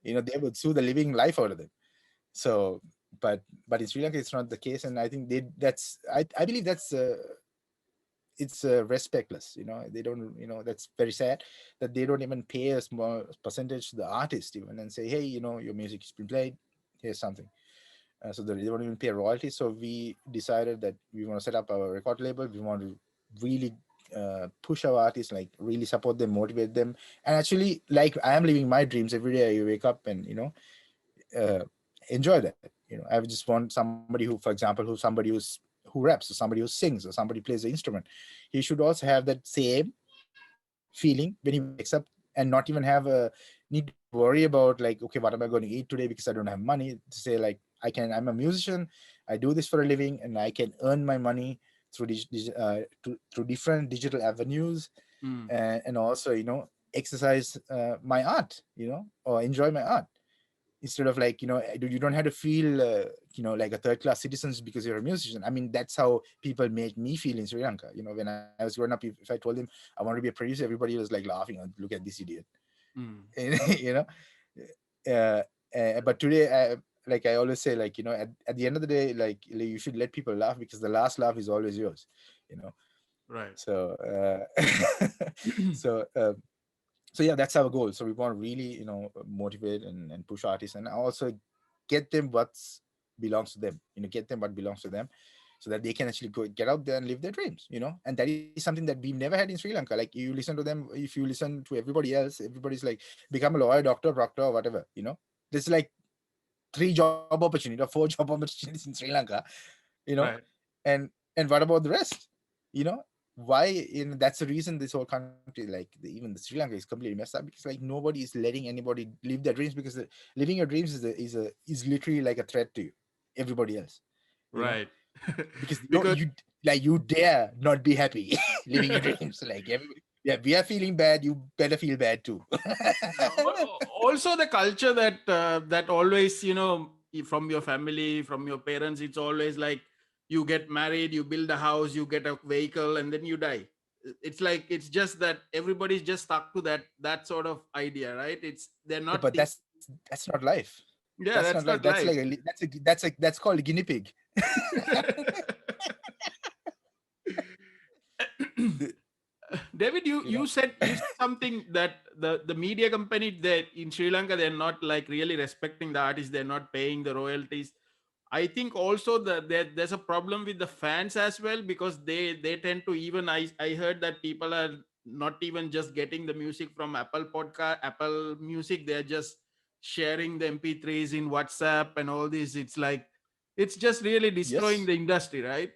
They would sue the living life out of them. So, but in Sri Lanka, it's not the case. And I think I believe it's respectless. They don't, that's very sad that they don't even pay a small percentage to the artist even, and say, hey, your music has been played, here's something. So they don't even pay royalties. So we decided that we want to set up our record label. We want to really push our artists, like really support them, motivate them, and actually, like, I am living my dreams every day. I wake up and uh, enjoy that. I would just want somebody who, for example, who raps, or somebody who sings, or somebody plays the instrument. He should also have that same feeling when he wakes up, and not even have a need to worry about, like, okay, what am I going to eat today because I don't have money. To say, like, I'm a musician, I do this for a living, and I can earn my money through through different digital avenues, Mm. and also, exercise my art, or enjoy my art, instead of like, you don't have to feel like a third class citizens because you're a musician. I mean, that's how people make me feel in Sri Lanka. When I was growing up, if I told them I want to be a producer, everybody was like laughing, oh, look at this idiot. Mm. you know uh, but today, like I always say, like, at the end of the day, like, you should let people laugh, because the last laugh is always yours, you know Right. so so so yeah, that's our goal. So we want to really, motivate and push artists, and also get them what's belongs to them, get them what belongs to them, so that they can actually go get out there and live their dreams, and that is something that we've never had in Sri Lanka. Like, you listen to them, if you listen to everybody else, everybody's like, become a lawyer, doctor, proctor, or whatever. There's like 3 job opportunity or 4 job opportunities in Sri Lanka, you know Right. and what about the rest? you know why? That's the reason this whole country, like, even the Sri Lanka, is completely messed up, because like nobody is letting anybody live their dreams, because living your dreams is literally like a threat to you, everybody else, you know Right. because Because you like, you dare not be happy living your dreams. Like, yeah, we are feeling bad, you better feel bad too. yeah, also the culture that that always, from your family, from your parents, it's always like you get married, you build a house, you get a vehicle, and then you die. It's like, it's just that everybody's just stuck to that sort of idea, right? It's they're Yeah, not but think. that's not life. Yeah, That's not that's life. not That's life. like that's called a guinea pig. The- David, you you you know said you said something that the media company that in Sri Lanka, they're not like really respecting the artists. They're not paying the royalties. I think also that there's a problem with the fans as well, because they tend to, even I heard that people are not even just getting the music from Apple Podcast, Apple Music. They're just sharing the MP3s in WhatsApp and all this. It's like, it's just really destroying yes, the industry, right?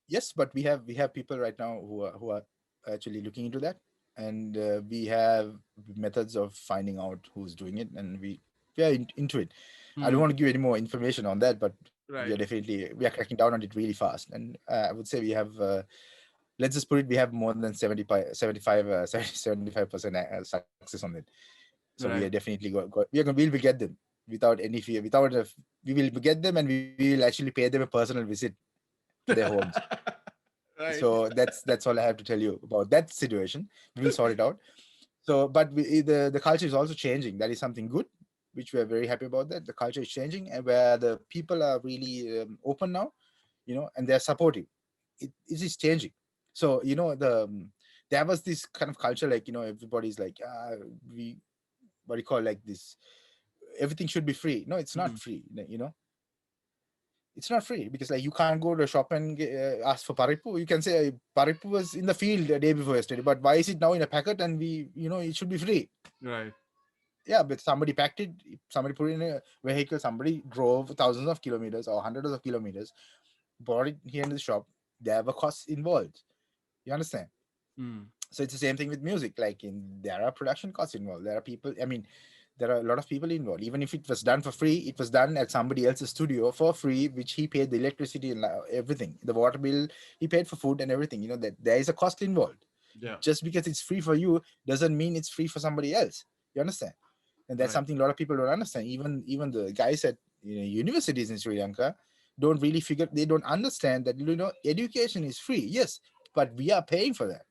yes, but we have people right now who are actually looking into that, and we have methods of finding out who's doing it, and we are into it. I don't Hmm. want to give any more information on that, but Right. we are cracking down on it really fast, and I would say we have. Let's just put it, we have more than 75% success on it. So we are Right. definitely we'll get them without any fear, we will get them, and we will actually pay them a personal visit to their homes. Right. So that's all I have to tell you about that situation. We will sort it out. So, but the culture is also changing. That is something good, which we are very happy about. That the culture is changing, and where the people are really open now, and they're supportive. It is changing. So, there was this kind of culture, like, everybody's like, we what do you call, like, this, everything should be free. No, it's not Hmm. free. It's not free, because like, you can't go to a shop and ask for paripu. You can say, paripu was in the field the day before yesterday, but why is it now in a packet, and it should be free? Right. Yeah, but somebody packed it, somebody put it in a vehicle, somebody drove thousands of kilometers or hundreds of kilometers, brought it here in the shop. There were costs involved. You understand? Hmm. So it's the same thing with music. Like, there are production costs involved. There are people. I mean, there are a lot of people involved. Even if it was done for free, it was done at somebody else's studio for free, which he paid the electricity and everything, the water bill. He paid for food and everything. That there is a cost involved. Yeah. Just because it's free for you doesn't mean it's free for somebody else. You understand? And that's Right. something a lot of people don't understand. Even the guys at universities in Sri Lanka don't really figure. They don't understand that education is free. Yes, but we are paying for that.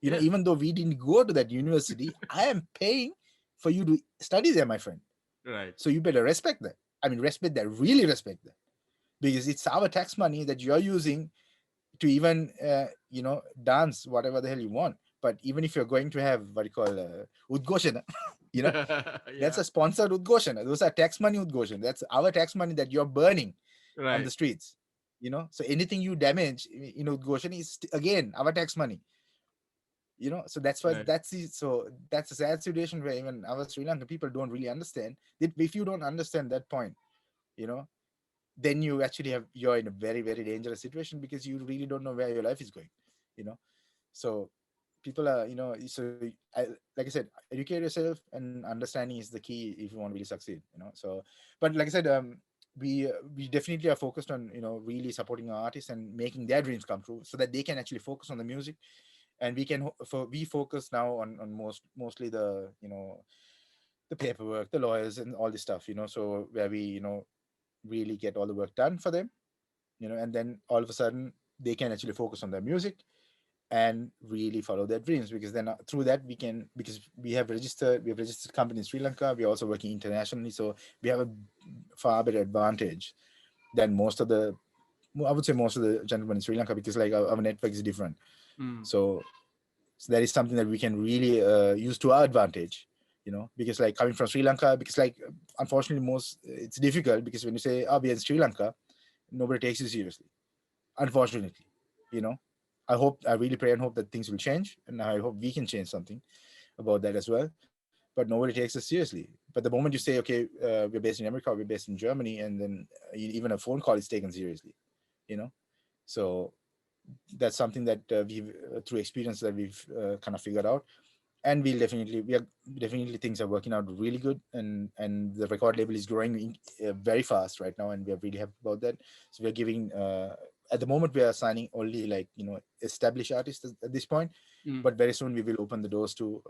Yes. Even though we didn't go to that university, I am paying for you to study there, my friend. Right. So you better respect that. I mean, respect that. Really respect that, because it's our tax money that you're using to even dance whatever the hell you want. But even if you're going to have what you call udgoshana, you know that's Yeah. a sponsored udgoshana. Those are tax money udgoshana. That's our tax money that you're burning on Right. the streets. So anything you damage in udgoshana is again our tax money. So that's why Right. that's a sad situation, where even our Sri Lankan people don't really understand that. If you don't understand that point, you know then you're in a very, very dangerous situation, because you really don't know where your life is going. you know so people are, like I said, educate yourself, and understanding is the key if you want to really succeed. So, but like I said, we definitely are focused on, you know, really supporting our artists and making their dreams come true, so that they can actually focus on the music. And we can we focus now on mostly the, you know, the paperwork, the lawyers, and all this stuff, you know, so where we, you know, really get all the work done for them, you know, and then all of a sudden they can actually focus on their music and really follow their dreams, because then through that we can, because we have registered company in Sri Lanka, we're also working internationally, so we have a far better advantage than most of the, I would say most of the gentlemen in Sri Lanka, because like our network is different. Mm. So that is something that we can really use to our advantage, you know, because like coming from Sri Lanka, because like unfortunately most it's difficult, because when you say, oh, we're in Sri Lanka, nobody takes you seriously, unfortunately, you know. I really pray and hope that things will change, and I hope we can change something about that as well. But nobody takes us seriously. But the moment you say, okay, we're based in America, we're based in Germany, and then even a phone call is taken seriously, you know. So that's something that we've through experience that we've kind of figured out. And we are definitely, things are working out really good, and the record label is growing very fast right now, and we are really happy about that. So we are giving at the moment we are signing only, like, you know, established artists at this point, Mm. but very soon we will open the doors to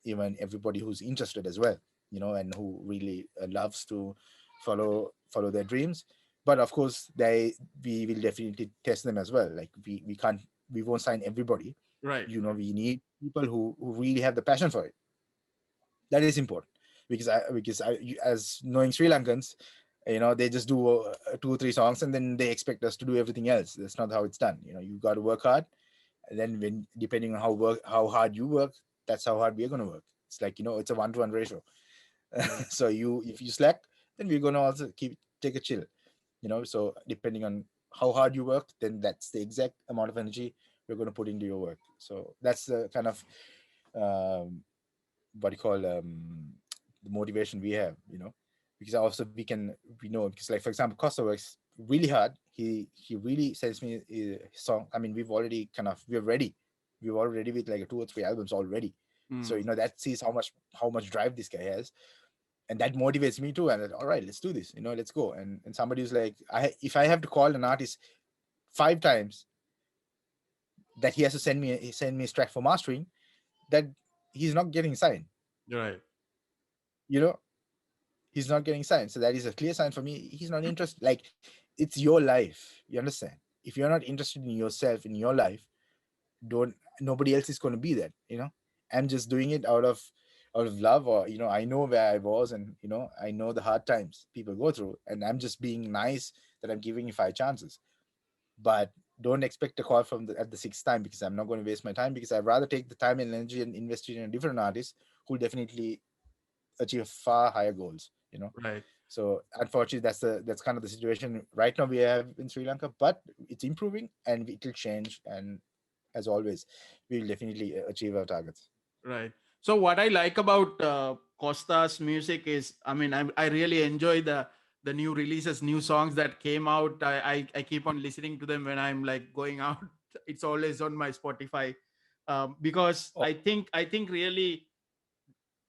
even everybody who's interested as well, you know, and who really loves to follow their dreams. But of course we will definitely test them as well. Like we won't sign everybody, Right. you know. We need people who really have the passion for it. That is important, as knowing Sri Lankans, you know, they just do 2 or 3 songs and then they expect us to do everything else. That's not how it's done. You know, you got to work hard, and then when depending on how hard you work, that's how hard we're going to work. It's like, you know, it's a 1-to-1 ratio. Right. So if you slack, then we're going to also take a chill, you know. So depending on how hard you work, then that's the exact amount of energy we're going to put into your work. So that's the kind of um, what you call the motivation we have, you know. Because also we know, because like for example Costa works really hard. He really sends me a song. I mean, we're all ready with like 2 or 3 albums already. So, Mm. you know, that sees how much drive this guy has, and that motivates me too. And all right, let's do this, you know, let's go. And somebody who's like, if I have to call an artist 5 times that he has to send me his track for mastering, that he's not getting signed, Right. you know. He's not getting signed. So that is a clear sign for me. He's not interested. Like, it's your life. You understand? If you're not interested in yourself, in your life, don't, nobody else is going to be there, you know. I'm just doing it out of love, or, you know, I know where I was, and, you know, I know the hard times people go through, and I'm just being nice that I'm giving you 5 chances. But don't expect a call at the 6th time, because I'm not going to waste my time, because I'd rather take the time and energy and invest it in a different artist who'll definitely achieve far higher goals, you know. Right. So unfortunately, that's kind of the situation right now we have in Sri Lanka, but it's improving and it will change. And as always, we will definitely achieve our targets. Right. So what I like about Costa's music is, I mean, I really enjoy the new releases, new songs that came out. I keep on listening to them when I'm like going out. It's always on my Spotify, because Oh, I think really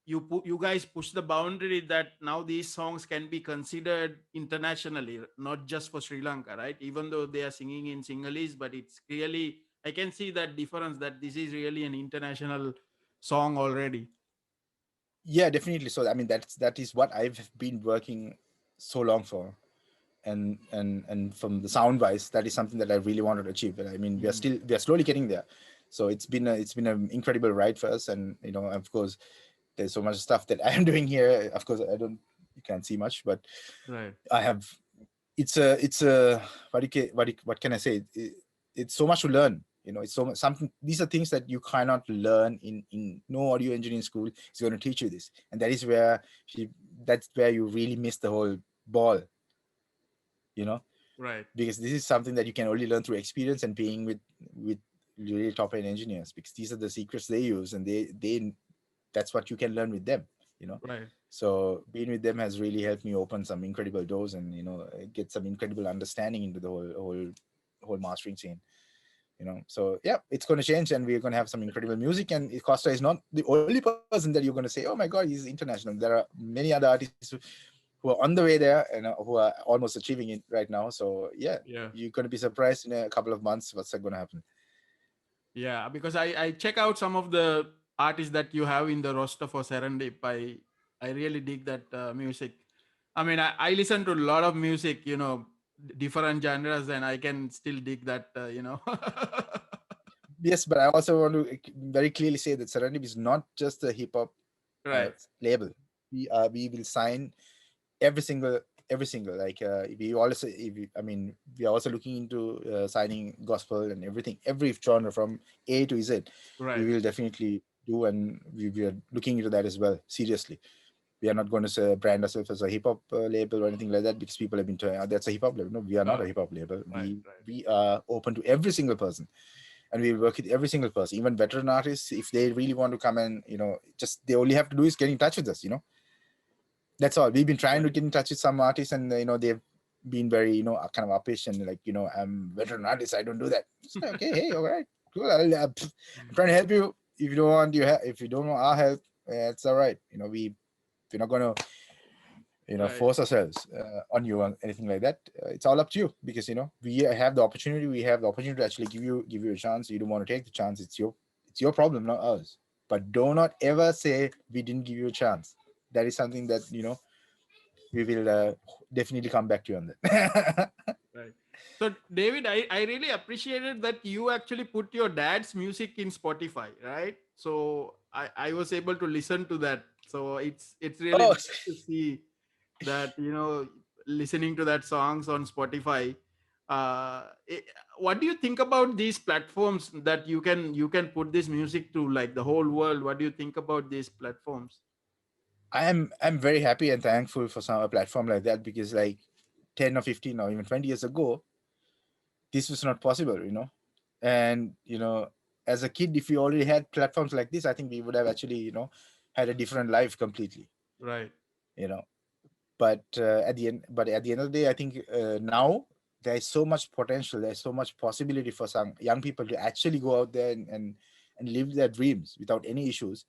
you guys push the boundary that now these songs can be considered internationally, not just for Sri Lanka, right? Even though they are singing in Sinhalese, but it's really, I can see that difference, that this is really an international song already. yeah, definitely. So I mean, that is what I've been working so long for. And from the sound wise, that is something that I really wanted to achieve. And I mean, Mm. we are slowly getting there. So it's been an incredible ride for us. And, you know, of course, there's so much stuff that I am doing here. Of course, you can't see much, but Right. I have, it's a what can I say? It's so much to learn. You know, it's so much something. These are things that you cannot learn in no audio engineering school is going to teach you this, and that is where that's where you really miss the whole ball. You know, Right. because this is something that you can only learn through experience and being with really top end engineers, because these are the secrets they use, and they that's what you can learn with them, you know. Right. So being with them has really helped me open some incredible doors, and, you know, get some incredible understanding into the whole mastering scene, you know. So yeah, it's going to change, and we're going to have some incredible music. And Costa is not the only person that you're going to say, oh my god, he's international. There are many other artists who are on the way there and who are almost achieving it right now. So yeah, Yeah. you're going to be surprised in a couple of months what's going to happen. Yeah, because I check out some of the artists that you have in the roster for Serendip. I really dig that music. I mean, I listen to a lot of music, different genres, and I can still dig that. Yes, but I also want to very clearly say that Serendip is not just a hip hop Right, label. We will sign every single like we also I mean we are also looking into signing gospel and everything, every genre from A to Z. We right. will definitely do, and we are looking into that as well seriously. We are not going to say, brand ourselves as a hip hop label or anything like that, because people have been saying, oh, that's a hip hop label. No, we are not a Oh, hip hop label. right, We are open to every single person, and we work with every single person, even veteran artists. If they really want to come and just they only have to do is get in touch with us. That's all. We've been trying to right, get in touch with some artists, and they've been very kind of uppish and like, I'm veteran artist, I don't do that. It's like, okay, hey, all right, cool. I'm trying to help you. If you don't want if you don't want our help, it's all right. We're not going to right. force ourselves on you or anything like that. It's all up to you, because we have the opportunity to actually give you a chance. You don't want to take the chance, it's your problem, not ours. But do not ever say we didn't give you a chance. That is something that we will definitely come back to you on that. Right. So, David, I really appreciated that you actually put your dad's music in Spotify, right? So I was able to listen to that. So it's really Oh, nice to see that, listening to that songs on Spotify. What do you think about these platforms that you can put this music to like the whole world? What do you think about these platforms? I'm very happy and thankful for some a platform like that, because like 10 or 15 or even 20 years ago, this was not possible, and as a kid, if we already had platforms like this, I think we would have actually had a different life completely. Right. you know but at the end of the day, I think now there is so much potential, there's so much possibility for some young people to actually go out there and live their dreams without any issues.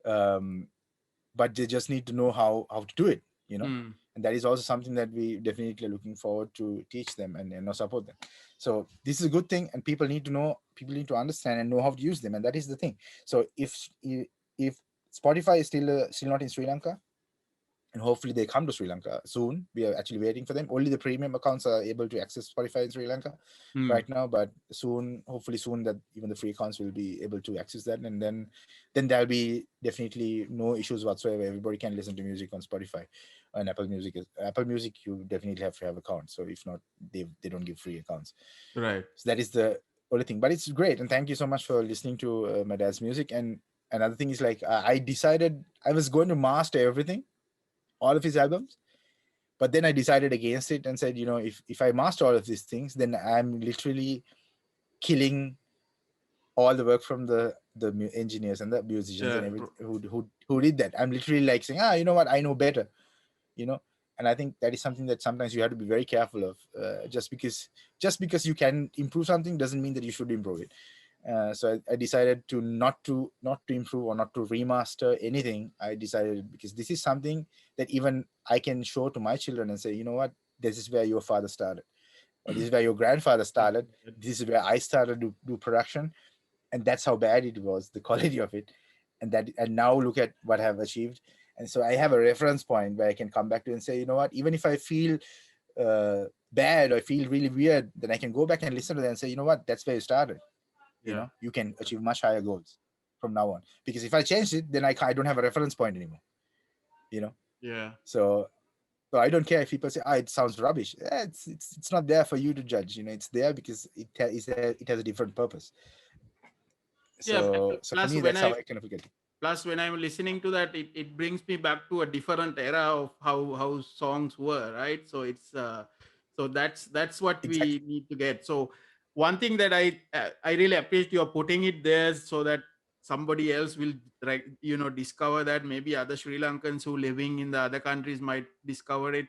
um, but they just need to know how to do it, Hmm. and that is also something that we definitely are looking forward to teach them and support them. So this is a good thing, and people need to understand and know how to use them, and that is the thing. So if Spotify is still not in Sri Lanka, and hopefully they come to Sri Lanka soon. We are actually waiting for them. Only the premium accounts are able to access Spotify in Sri Lanka Hmm. right now, but soon, hopefully soon, that even the free accounts will be able to access that, and then there'll be definitely no issues whatsoever. Everybody can listen to music on Spotify and Apple Music. Apple Music, you definitely have to have accounts. So if not, they don't give free accounts. Right. So that is the only thing. But it's great, and thank you so much for listening to my dad's music. And another thing is, like, I decided I was going to master everything, all of his albums, but then I decided against it and said, if I master all of these things, then I'm literally killing all the work from the engineers and the musicians and Yeah. everything who did that. I'm literally like saying, you know what, I know better, you know and I think that is something that sometimes you have to be very careful of. Just because you can improve something doesn't mean that you should improve it. So I decided to not to improve or not to remaster anything. I decided, because this is something that even I can show to my children and say, you know what, this is where your father started, or this is where your grandfather started. This is where I started to do production, and that's how bad it was, the quality of it, and now look at what I've achieved. And so I have a reference point where I can come back to and say, you know what, even if I feel bad or I feel really weird, then I can go back and listen to that and say, you know what, that's where you started. Yeah. You can achieve much higher goals from now on, because if I change it, then I don't have a reference point anymore. you know Yeah. so I don't care if people say, it sounds rubbish. It's not there for you to judge. It's there because it has a different purpose. Yeah. So for Plus, me, when that's how I I kind of look at it. plus when I'm listening to that, it brings me back to a different era of how songs were, right? So that's what Exactly. we need to get. So one thing that I really appreciate, you're putting it there so that somebody else will, right, discover that. Maybe other Sri Lankans who living in the other countries might discover it.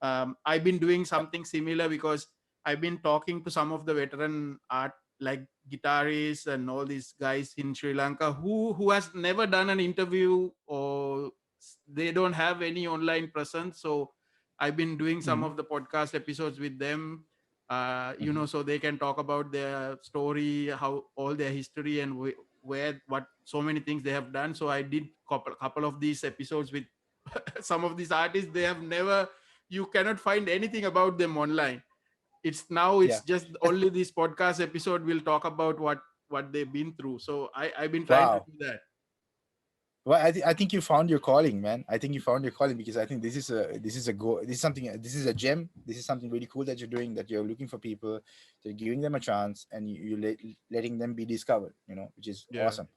I've been doing something similar because I've been talking to some of the veteran art, like guitarists and all these guys in Sri Lanka who has never done an interview, or they don't have any online presence. So I've been doing some Mhm. of the podcast episodes with them, Mhm. so they can talk about their story, how all their history, and where what so many things they have done. So I did couple of these episodes with some of these artists. They have never, you cannot find anything about them online. It's Yeah. just only this podcast episode will talk about what they've been through. So I've been trying to Wow. do that. Well, I think you found your calling, man. I think you found your calling, because I think this is a gem. This is something really cool that you're doing. That you're looking for people, you're giving them a chance, and letting them be discovered. Which is Yeah. awesome.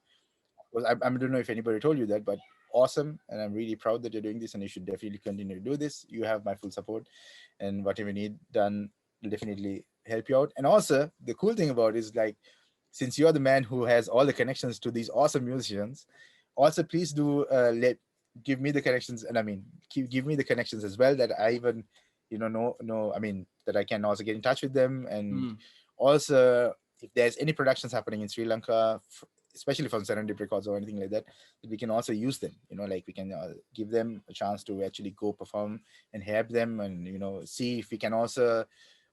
Well, I don't know if anybody told you that, but awesome, and I'm really proud that you're doing this, and you should definitely continue to do this. You have my full support, and whatever you need done will definitely help you out. And also, the cool thing about it is, like, since you're the man who has all the connections to these awesome musicians, also please do let give me the connections, and I mean, give me the connections as well, that I even know, I mean, that I can also get in touch with them. And Hmm. also, if there's any productions happening in Sri Lanka, especially from Serandip Records or anything like that, we can also use them. Like, we can give them a chance to actually go perform and help them, and see if we can also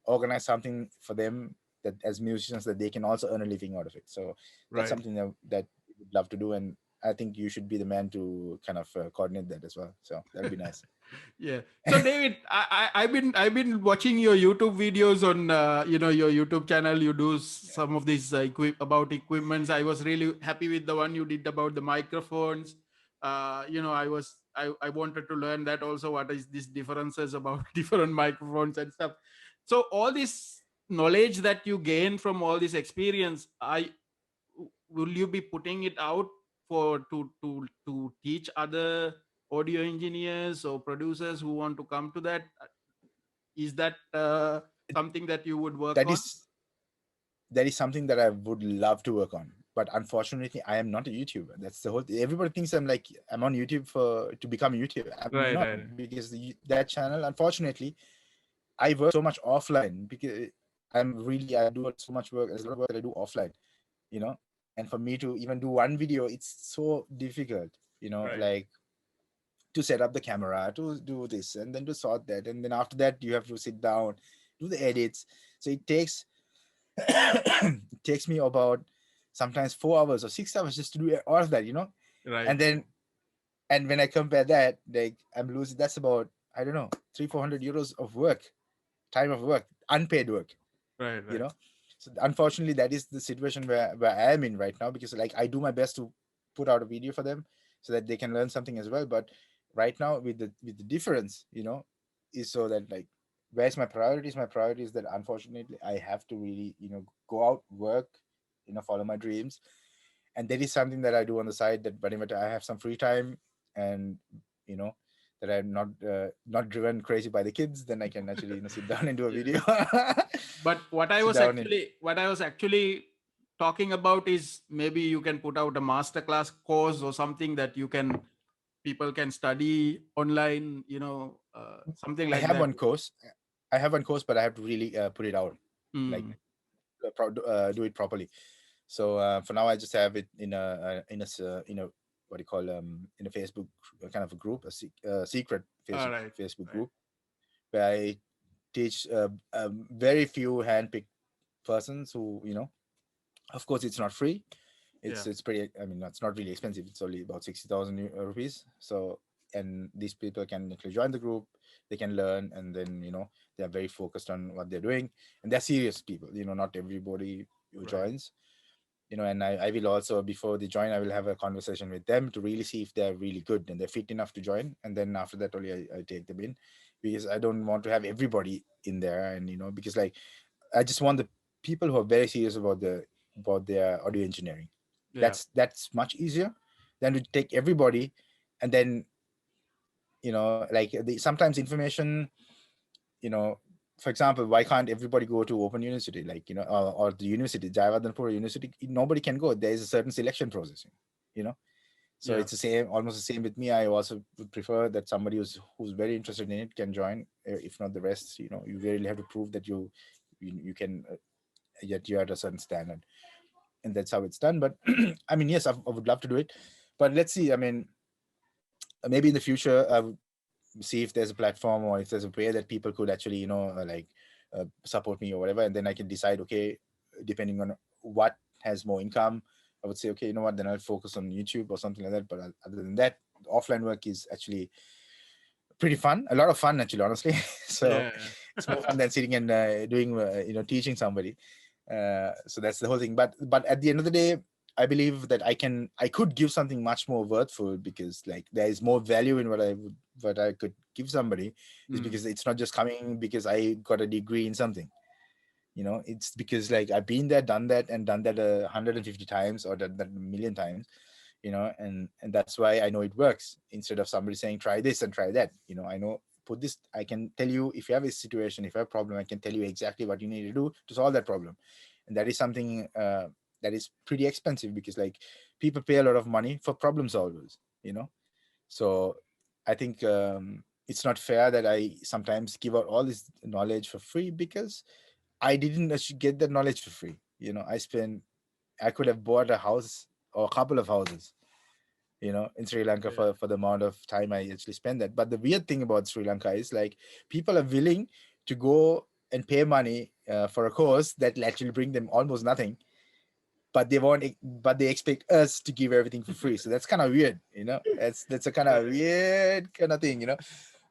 organize something for them, that as musicians, that they can also earn a living out of it. So that's Right. something that we would love to do, and I think you should be the man to kind of coordinate that as well. So that'll be nice. Yeah. So David, I've been watching your YouTube videos on your YouTube channel. You do some of these about equipments. I was really happy with the one you did about the microphones. I wanted to learn that also. What is these differences about different microphones and stuff? So all this knowledge that you gain from all this experience, I will you be putting it out for to teach other audio engineers or producers who want to come to that? Is that something that you would work that on? is that is something that I would love to work on. But unfortunately, I am not a YouTuber. That's the whole. Everybody thinks I'm on YouTube to become a YouTuber. I'm Right, not, right. because that channel, unfortunately, I work so much offline, because I do so much work. There's a lot of work that I do offline, you know. And for me to even do one video, it's so difficult, Right. like, to set up the camera, to do this, and then to sort that, and then after that you have to sit down, do the edits. So it takes it takes me about sometimes 4 hours or 6 hours just to do all of that, Right. and then, and when I compare that, like, I'm losing, that's about, I don't know, 300-400 euros of work, time of work, unpaid work, Right. you Right. know. So unfortunately, that is the situation where I am in right now, because, like, I do my best to put out a video for them so that they can learn something as well. But right now, with the difference, is so that, like, where's my priorities that, unfortunately, I have to really, go out, work, follow my dreams. And that is something that I do on the side, that whenever I have some free time, and you know that I'm not driven crazy by the kids, then I can actually, sit down and do a Yeah. video. But Sit down and what I was actually talking about is maybe you can put out a masterclass course or something that you can people can study online, something I like have that. one course. I have one course, but I have to really put it out, like, Hmm. do it properly. So for now, I just have it in a what do you call, in a Facebook kind of a group, secret All right. Facebook Right. group, where I teach very few handpicked persons who, of course, it's not free. Yeah. It's pretty. I mean, it's not really expensive. It's only about 60,000 rupees. So, and these people can actually join the group. They can learn, and then, they're very focused on what they're doing, and they're serious people. Not everybody who Right. joins. And I will also, before they join, I will have a conversation with them to really see if they're really good and they're fit enough to join. And then after that, only I take them in, because I don't want to have everybody in there, and because, like, I just want the people who are very serious about their audio engineering. Yeah. That's much easier than to take everybody, and then, like, sometimes information, you know for example, why can't everybody go to Open University, like, or the university, Jayawardenepura University? Nobody can go. There is a certain selection process, you know so Yeah. it's almost the same with me. I also would prefer that somebody who's very interested in it can join. If not the rest, you really have to prove that you can, yet you're at a certain standard, and that's how it's done. But I mean, yes, I would love to do it, but let's see. I mean, maybe in the future, see if there's a platform or if there's a way that people could actually, support me or whatever, and then I can decide, okay, depending on what has more income, I would say, okay, you know what, then I'll focus on YouTube or something like that. But other than that, offline work is actually pretty fun, a lot of fun actually, honestly. So Yeah. it's more fun than sitting and doing teaching somebody. So that's the whole thing. But at the end of the day, I believe that I could give something much more worthful, because like there is more value in what I could give somebody, is Mm. because it's not just coming because I got a degree in something. It's because like I've been there, done that, and done that 150 times, or done that a million times. And that's why I know it works, instead of somebody saying try this and try that. I know, put this, I can tell you, if you have a situation, if you have a problem, I can tell you exactly what you need to do to solve that problem. And that is something that is pretty expensive, because like people pay a lot of money for problem solvers. So I think it's not fair that I sometimes give out all this knowledge for free, because I didn't actually get that knowledge for free. I could have bought a house or a couple of houses, in Sri Lanka, Yeah. for the amount of time I actually spend that. But the weird thing about Sri Lanka is like people are willing to go and pay money for a course that will actually bring them almost nothing, but but they expect us to give everything for free. So that's kind of weird. That's a kind of Right. weird kind of thing.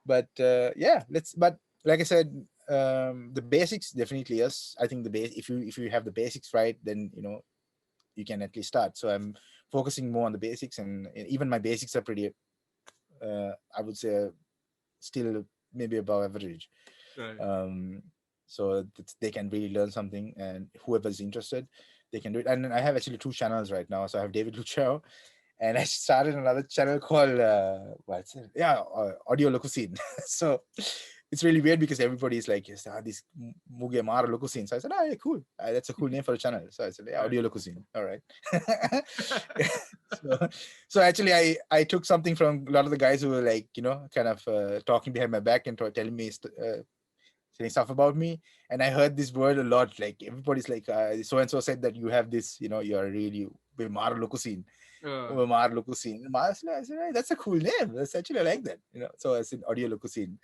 But yeah, but like I said, the basics definitely, yes. I think the base if you have the basics right, then you can at least start. So I'm focusing more on the basics, and even my basics are pretty, I would say, still maybe above average. Right. Um, so that they can really learn something, and whoever's interested, they can do it. And I have actually two channels right now. So I have David Luchow, and I started another channel called what's it? Yeah, Audio Locucine. So it's really weird, because everybody's like, yes, this Muge Mara Locucine. So I said, oh, yeah, cool. That's a cool name for a channel. So I said, yeah, Right. Audio Locucine. All right. so, so actually, I took something from a lot of the guys who were like, kind of talking behind my back and telling me saying stuff about me. And I heard this word a lot. Like everybody's like, so and so said that you have this, you're really Mara Locucine. Uh, Umar Lucucine. I said, hey, that's a cool name. That's actually, I like that. So I said Audio Lucucine.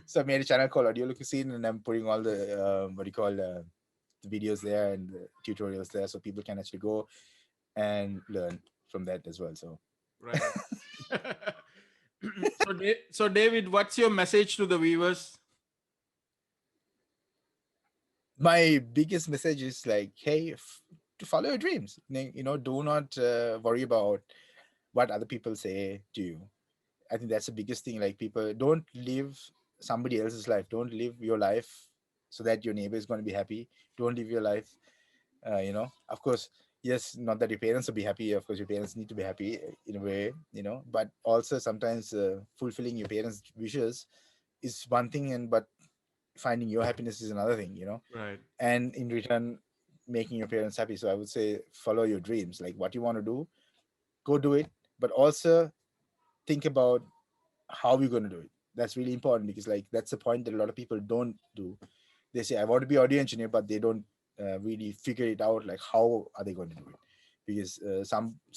So I made a channel called Audio Lucucine, and I'm putting all the what do you call the videos there and the tutorials there, so people can actually go and learn from that as well. So right. So David, what's your message to the viewers? my biggest message is like, hey, to follow your dreams. Do not worry about what other people say to you. I think that's the biggest thing. Like, people don't live somebody else's life. Don't live your life so that your neighbor is going to be happy. Don't live your life. Of course, yes, not that your parents will be happy. Of course, your parents need to be happy in a way. But also sometimes fulfilling your parents' wishes is one thing, but finding your happiness is another thing. Right. And in return, making your parents happy. So I would say follow your dreams. Like what you want to do, go do it. But also think about how you're going to do it. That's really important, because like that's the point that a lot of people don't do. They say I want to be audio engineer, but they don't really figure it out, like how are they going to do it. Because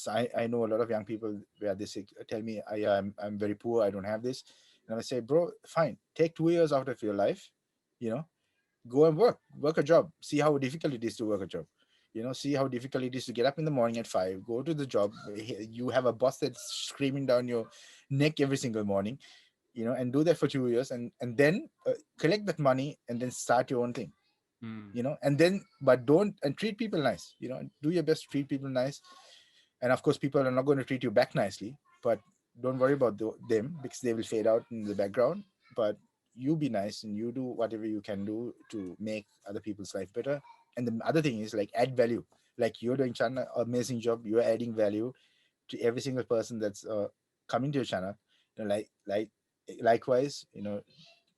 I know a lot of young people where they say, tell me, I'm very poor, I don't have this. And I say, bro, fine, take 2 years out of your life, you know go and work a job, see how difficult it is to work a job. See how difficult it is to get up in the morning at 5, go to the job. You have a boss that's screaming down your neck every single morning, and do that for 2 years, and then collect that money, and then start your own thing. Mm. And then, but don't, and treat people nice. Do your best to treat people nice. And of course, people are not going to treat you back nicely, but don't worry about them, because they will fade out in the background. But you be nice, and you do whatever you can do to make other people's life better. And the other thing is, like, add value. Like you're doing, Channa, amazing job. You're adding value to every single person that's coming to your channel. Likewise,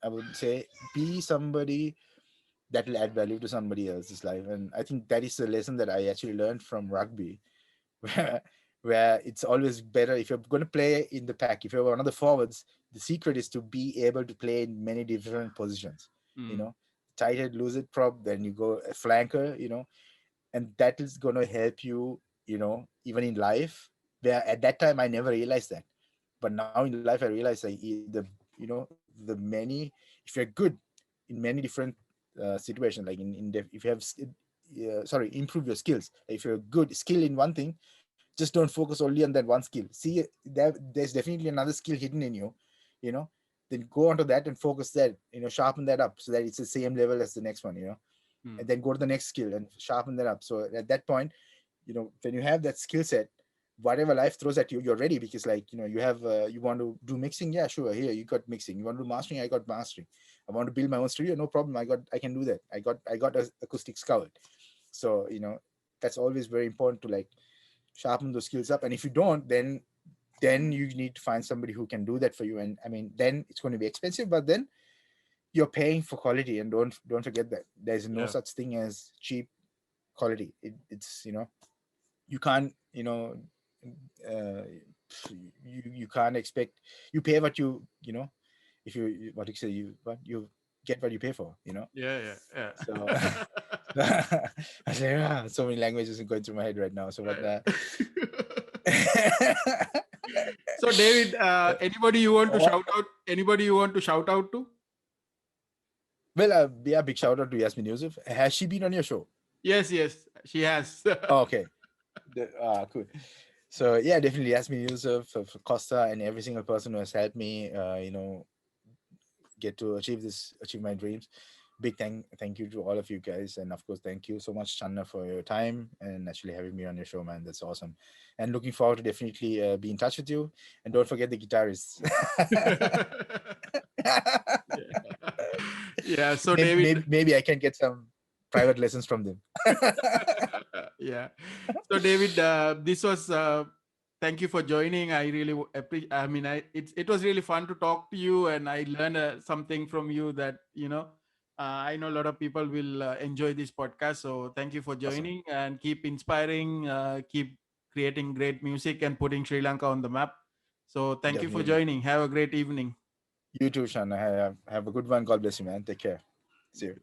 I would say, be somebody that will add value to somebody else's life. And I think that is the lesson that I actually learned from rugby, where it's always better, if you're going to play in the pack, if you're one of the forwards, the secret is to be able to play in many different positions. you Mm. know Tight head, lose it prop, then you go a flanker. And that is going to help you, even in life, where at that time I never realized that. But now in life, I realize like the many, if you're good in many different situations, like if you have improve your skills. If you're good skill in one thing, just don't focus only on that one skill. See, there's definitely another skill hidden in you, you know then go onto that and focus that, sharpen that up so that it's the same level as the next one, Hmm. and then go to the next skill and sharpen that up. So at that point, when you have that skill set, whatever life throws at you, you're ready, because like, you have you want to do mixing, yeah, sure, here you got mixing. You want to do mastering, I got mastering. I want to build my own studio, no problem, I can do that. I got acoustics covered. So that's always very important to like sharpen those skills up. And if you don't, then you need to find somebody who can do that for you. And I mean, then it's going to be expensive, but then you're paying for quality. And don't forget that there's no Yeah. such thing as cheap quality. It's you can't uh, you can't expect. You pay what if you what you say you what you get what you pay for. Yeah. Yeah. So Yeah. I say, so many languages are going through my head right now. So but Right. So David, anybody you want to what, shout out? Anybody you want to shout out to? well, yeah, big shout out to Yasmin Yusuf. Has she been on your show? Yes, she has. Oh, okay. Cool. So yeah, definitely Yasmin Yusuf, Costa, and every single person who has helped me, get to achieve my dreams. Big thank you to all of you guys, and of course, thank you so much, Channa, for your time and actually having me on your show, man. That's awesome, and looking forward to definitely be in touch with you. And don't forget the guitarists. Yeah. So maybe, David, maybe I can get some private lessons from them. yeah. So David, this was. Thank you for joining. I really appreciate. I mean, it was really fun to talk to you, and I learned something from you that I know a lot of people will enjoy this podcast. So thank you for Awesome. joining, and keep inspiring, keep creating great music, and putting Sri Lanka on the map. So thank you for Definitely. joining. Have a great evening. You too, Shanna. Have a good one. God bless you, man. Take care. See you.